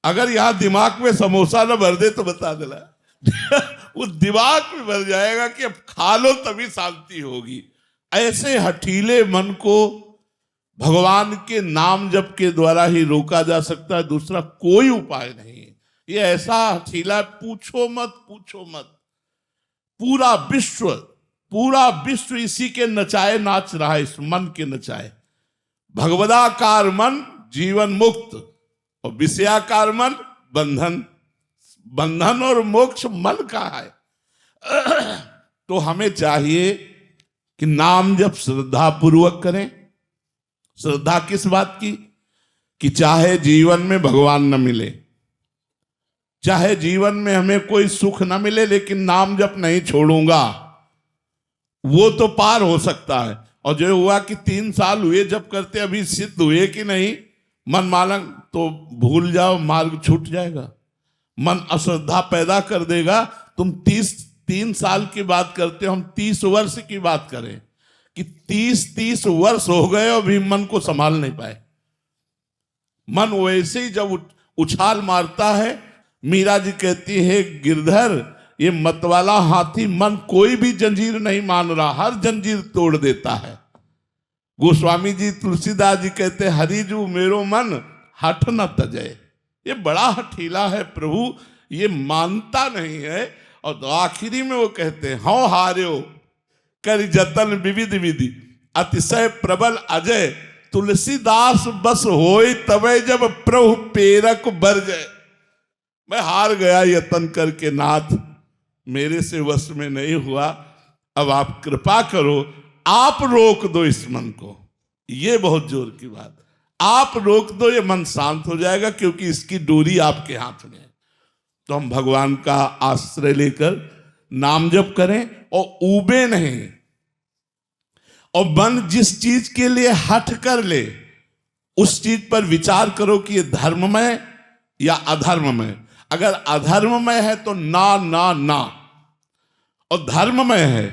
अगर यहां दिमाग में समोसा न भर दे तो बता देना, वो दिमाग में भर जाएगा कि अब खा लो तभी शांति होगी। ऐसे हठीले मन को भगवान के नाम जप के द्वारा ही रोका जा सकता है, दूसरा कोई उपाय नहीं है। ये ऐसा हठीला, पूछो मत पूछो मत। पूरा विश्व इसी के नचाए नाच रहा है, इस मन के नचाए। भगवदाकार मन जीवन मुक्त और विषयाकार मन बंधन और मोक्ष मन का है। तो हमें चाहिए कि नाम जब श्रद्धा पूर्वक करें। श्रद्धा किस बात की? कि चाहे जीवन में भगवान न मिले, चाहे जीवन में हमें कोई सुख न मिले, लेकिन नाम जप नहीं छोड़ूंगा, वो तो पार हो सकता है। और जो हुआ कि 3 साल हुए जब करते, अभी सिद्ध हुए कि नहीं मन मालंग, तो भूल जाओ, मार्ग छूट जाएगा। मन अश्रद्धा पैदा कर देगा। तुम 3 साल की बात करते हो, हम 30 वर्ष की बात करें कि 30 वर्ष हो गए और भी मन को संभाल नहीं पाए। मन वैसे ही जब उछाल मारता है, मीरा जी कहती है गिरधर ये मतवाला हाथी मन कोई भी जंजीर नहीं मान रहा, हर जंजीर तोड़ देता है। गोस्वामी जी तुलसीदास जी कहते हरिजू मेरो मन हठ न तजय। ये बड़ा हठीला है प्रभु, ये मानता नहीं है। और तो आखिरी में वो कहते हैं हौ हार्यो कर जतन विविध विधि अतिशय प्रबल अजय तुलसीदास बस होय तबे जब प्रभु पेरक बरजय। मैं हार गया यतन करके नाथ, मेरे से वश में नहीं हुआ, अब आप कृपा करो, आप रोक दो इस मन को। ये बहुत जोर की बात, आप रोक दो, ये मन शांत हो जाएगा, क्योंकि इसकी डोरी आपके हाथ में है। तो हम भगवान का आश्रय लेकर नाम जप करें और ऊबे नहीं। और मन जिस चीज के लिए हठ कर ले, उस चीज पर विचार करो कि ये धर्ममय या अधर्ममय। अगर अधर्ममय है तो ना ना ना, और धर्ममय है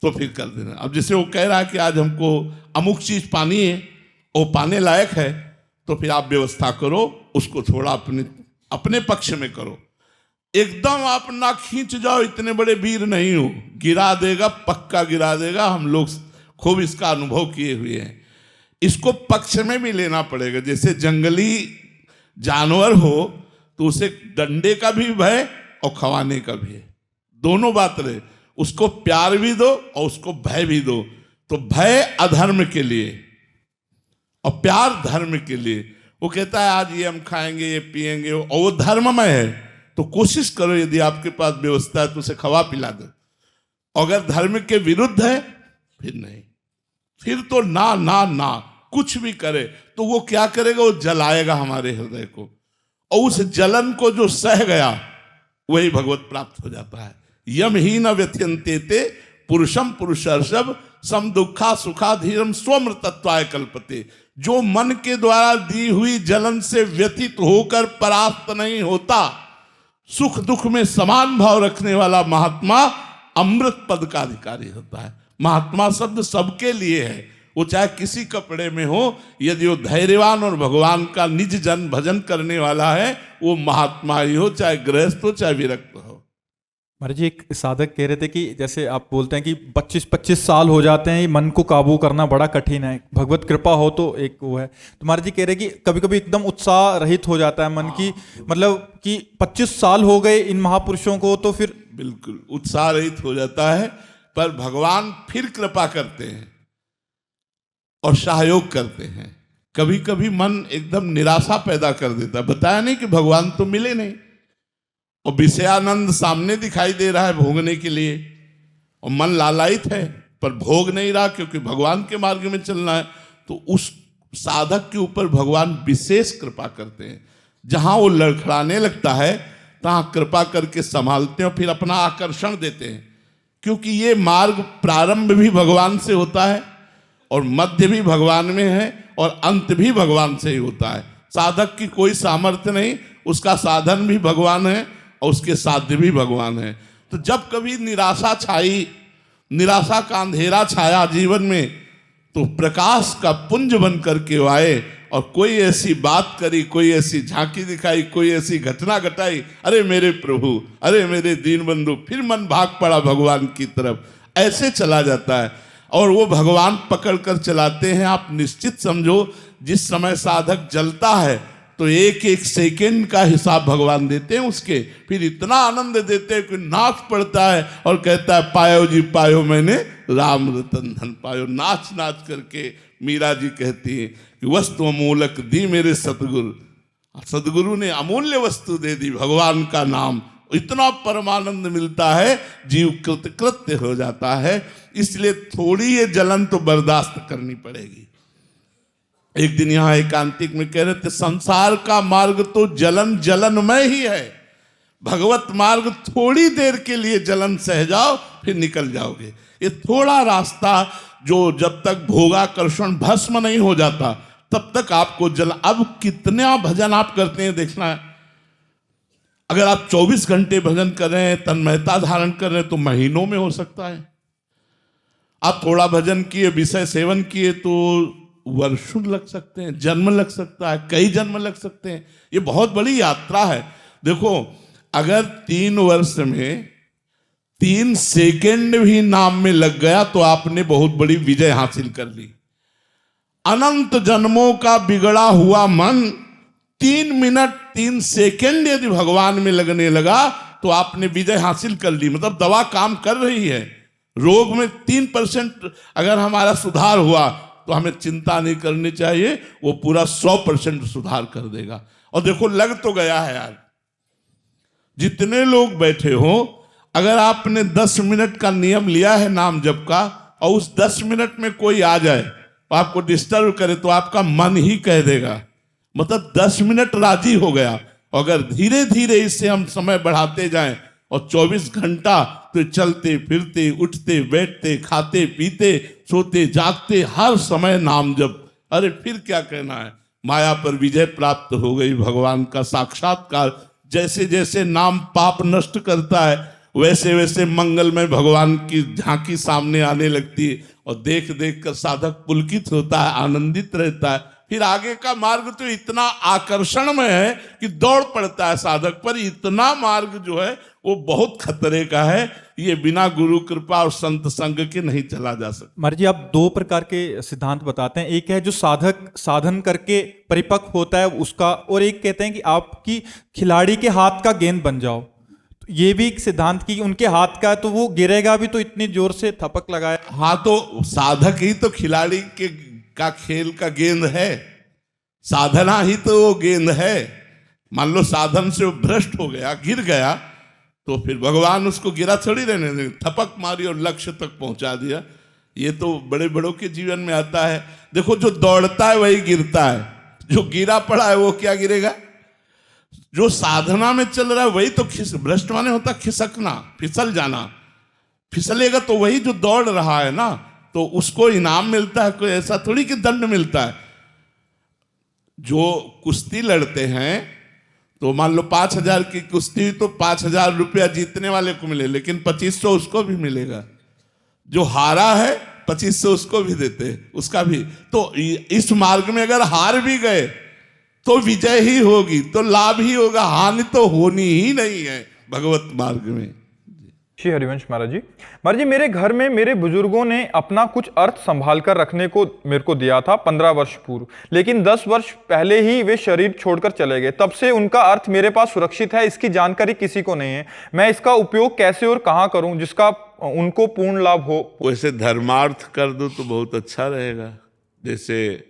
तो फिर कर देना। अब जैसे वो कह रहा है कि आज हमको अमुक चीज पानी है, वो पाने लायक है, तो फिर आप व्यवस्था करो, उसको थोड़ा अपने पक्ष में करो। एकदम आप ना खींच जाओ, इतने बड़े वीर नहीं हो, गिरा देगा, पक्का गिरा देगा। हम लोग खूब इसका अनुभव किए हुए हैं। इसको पक्ष में भी लेना पड़ेगा। जैसे जंगली जानवर हो तो उसे डंडे का भी भय और खवाने का भी है, दोनों बात रहे। उसको प्यार भी दो और उसको भय भी दो। तो भय अधर्म के लिए और प्यार धर्म के लिए। वो कहता है आज ये हम खाएंगे, ये पिएंगे, और वो धर्ममय है, तो कोशिश करो यदि आपके पास व्यवस्था है तो उसे खवा पिला दो। अगर धर्म के विरुद्ध है फिर नहीं, फिर तो ना ना ना, कुछ भी करे तो वो क्या करेगा, वो जलाएगा हमारे हृदय को, और उस जलन को जो सह गया वही भगवत प्राप्त हो जाता है। यम ही न व्यथ्यन्ते ते पुरुषम पुरुषर्षभ सम दुखा सुखा धीरम स्वमृतत्वाय कल्पते। जो मन के द्वारा दी हुई जलन से व्यथित होकर परास्त नहीं होता, सुख दुख में समान भाव रखने वाला महात्मा अमृत पद का अधिकारी होता है। महात्मा शब्द सबके लिए है, वो चाहे किसी कपड़े में हो, यदि वो धैर्यवान और भगवान का निज जन भजन करने वाला है, वो महात्मा ही हो, चाहे गृहस्थ हो चाहे विरक्त हो। महाराज जी, एक साधक कह रहे थे कि जैसे आप बोलते हैं कि 25-25 साल हो जाते हैं, मन को काबू करना बड़ा कठिन है, भगवत कृपा हो तो एक वो है। तो महाराज जी कह रहे हैं कि कभी कभी एकदम उत्साह रहित हो जाता है मन की, मतलब कि 25 साल हो गए इन महापुरुषों को, तो फिर बिल्कुल उत्साह रहित हो जाता है। पर भगवान फिर कृपा करते हैं और सहयोग करते हैं। कभी कभी मन एकदम निराशा पैदा कर देता है। बताया नहीं कि भगवान तो मिले नहीं, और विषयानंद सामने दिखाई दे रहा है भोगने के लिए, और मन लालायित है पर भोग नहीं रहा, क्योंकि भगवान के मार्ग में चलना है। तो उस साधक के ऊपर भगवान विशेष कृपा करते हैं। जहां वो लड़खड़ाने लगता है तहां कृपा करके संभालते हैं और फिर अपना आकर्षण देते हैं। क्योंकि ये मार्ग प्रारंभ भी भगवान से होता है, और मध्य भी भगवान में है, और अंत भी भगवान से ही होता है। साधक की कोई सामर्थ्य नहीं, उसका साधन भी भगवान है और उसके साध्य भी भगवान है। तो जब कभी निराशा छाई, निराशा का अंधेरा छाया जीवन में, तो प्रकाश का पुंज बन करके आए और कोई ऐसी बात करी, कोई ऐसी झांकी दिखाई, कोई ऐसी घटना घटाई, अरे मेरे प्रभु, अरे मेरे दीन बंधु, फिर मन भाग पड़ा भगवान की तरफ। ऐसे चला जाता है और वो भगवान पकड़ कर चलाते हैं। आप निश्चित समझो, जिस समय साधक जलता है तो एक एक सेकेंड का हिसाब भगवान देते हैं उसके, फिर इतना आनंद देते हैं कि नाच पड़ता है और कहता है पायो जी पायो, मैंने राम रतन धन पायो। नाच नाच करके मीरा जी कहती है कि वस्तु अमूलक दी मेरे सतगुरु, सदगुरु ने अमूल्य वस्तु दे दी, भगवान का नाम। इतना परमानंद मिलता है, जीव कृतकृत्य हो जाता है। इसलिए थोड़ी ये जलन तो बर्दाश्त करनी पड़ेगी। एक दिन यहां एकांतिक में कह रहे थे, संसार का मार्ग तो जलन जलनमय ही है, भगवत मार्ग थोड़ी देर के लिए जलन सह जाओ फिर निकल जाओगे। ये थोड़ा रास्ता जो जब तक भोगाकर्षण भस्म नहीं हो जाता तब तक आपको जलन। अब कितना भजन आप करते हैं देखना है। अगर आप 24 घंटे भजन कर रहे हैं, तन्मयता धारण कर रहे हैं, तो महीनों में हो सकता है। आप थोड़ा भजन किए, विषय सेवन किए, तो वर्षों लग सकते हैं, जन्म लग सकता है, कई जन्म लग सकते हैं। ये बहुत बड़ी यात्रा है। देखो, अगर 3 वर्ष में 3 सेकेंड भी नाम में लग गया तो आपने बहुत बड़ी विजय हासिल कर ली। अनंत जन्मों का बिगड़ा हुआ मन 3 मिनट 3 सेकेंड यदि भगवान में लगने लगा तो आपने विजय हासिल कर ली। मतलब दवा काम कर रही है। रोग में 3% अगर हमारा सुधार हुआ तो हमें चिंता नहीं करनी चाहिए, वो पूरा 100% सुधार कर देगा। और देखो, लग तो गया है यार। जितने लोग बैठे हो, अगर आपने 10 मिनट का नियम लिया है नाम जप का, और उस 10 मिनट में कोई आ जाए तो आपको डिस्टर्ब करे तो आपका मन ही कह देगा, मतलब 10 मिनट राजी हो गया। अगर धीरे धीरे इससे हम समय बढ़ाते जाएं और 24 घंटा तो चलते फिरते, उठते बैठते, खाते पीते, सोते जागते, हर समय नाम जप, अरे फिर क्या कहना है। माया पर विजय प्राप्त हो गई, भगवान का साक्षात्कार। जैसे जैसे नाम पाप नष्ट करता है वैसे वैसे मंगलमय भगवान की झांकी सामने आने लगती है और देख देख कर साधक पुलकित होता है, आनंदित रहता है। फिर आगे का मार्ग तो इतना आकर्षणमय है कि दौड़ पड़ता है साधक पर। इतना मार्ग जो है वो बहुत खतरे का है, ये बिना गुरु कृपा और संत संग के नहीं चला जा सकता। महाराज जी, आप 2 प्रकार के सिद्धांत बताते हैं। एक है जो साधक साधन करके परिपक्व होता है उसका, और एक कहते हैं कि आपकी खिलाड़ी के हाथ का गेंद बन जाओ। तो ये भी एक सिद्धांत की उनके हाथ का है तो वो गिरेगा भी तो इतनी जोर से थपक लगाए। हाँ, तो साधक ही तो खिलाड़ी के का खेल का गेंद है, साधना ही तो वो गेंद है। मान लो साधन से वो भ्रष्ट हो गया, गिर गया, तो फिर भगवान उसको गिरा थोड़ी रहने देंगे, थपक मारी और लक्ष्य तक पहुंचा दिया। ये तो बड़े बड़ों के जीवन में आता है। देखो, जो दौड़ता है वही गिरता है, जो गिरा पड़ा है वो क्या गिरेगा। जो साधना में चल रहा है वही तो भ्रष्ट माने होता खिसकना, फिसल जाना। फिसलेगा तो वही जो दौड़ रहा है ना, तो उसको इनाम मिलता है, कोई ऐसा थोड़ी कि दंड मिलता है। जो कुश्ती लड़ते हैं तो मान लो 5000 की कुश्ती तो 5000 रुपया जीतने वाले को मिले, लेकिन 2500 उसको भी मिलेगा। जो हारा है 2500 उसको भी देते हैं, उसका भी। तो इस मार्ग में अगर हार भी गए तो विजय ही होगी, तो लाभ ही होगा, हानि तो होनी ही नहीं है भगवत मार्ग में। श्री हरिवंश महाराज जी। महाराज जी, मेरे घर में मेरे बुजुर्गों ने अपना कुछ अर्थ संभाल कर रखने को मेरे को दिया था 15 वर्ष पूर्व, लेकिन 10 वर्ष पहले ही वे शरीर छोड़कर चले गए। तब से उनका अर्थ मेरे पास सुरक्षित है, इसकी जानकारी किसी को नहीं है। मैं इसका उपयोग कैसे और कहाँ करूं जिसका उनको पूर्ण लाभ हो। वैसे धर्मार्थ कर दो तो बहुत अच्छा रहेगा। जैसे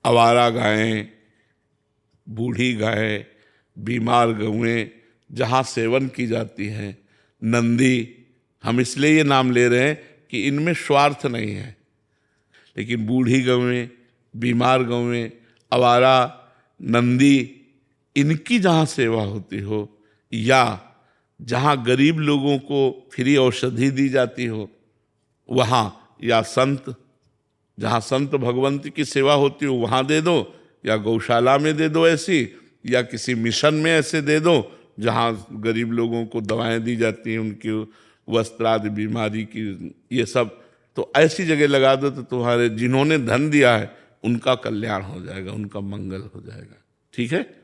आवारा गायें, बूढ़ी गायें, बीमार गौएं जहाँ सेवन की जाती हैं, नंदी, हम इसलिए ये नाम ले रहे हैं कि इनमें स्वार्थ नहीं है। लेकिन बूढ़ी गौएं, बीमार गौएं, आवारा, नंदी, इनकी जहाँ सेवा होती हो, या जहाँ गरीब लोगों को फ्री औषधि दी जाती हो वहाँ, या संत, जहाँ संत भगवंत की सेवा होती हो वहाँ दे दो, या गौशाला में दे दो ऐसी, या किसी मिशन में ऐसे दे दो जहाँ गरीब लोगों को दवाएं दी जाती हैं, उनकी वस्त्र आदि बीमारी की, ये सब। तो ऐसी जगह लगा दो तो तुम्हारे जिन्होंने धन दिया है उनका कल्याण हो जाएगा, उनका मंगल हो जाएगा। ठीक है।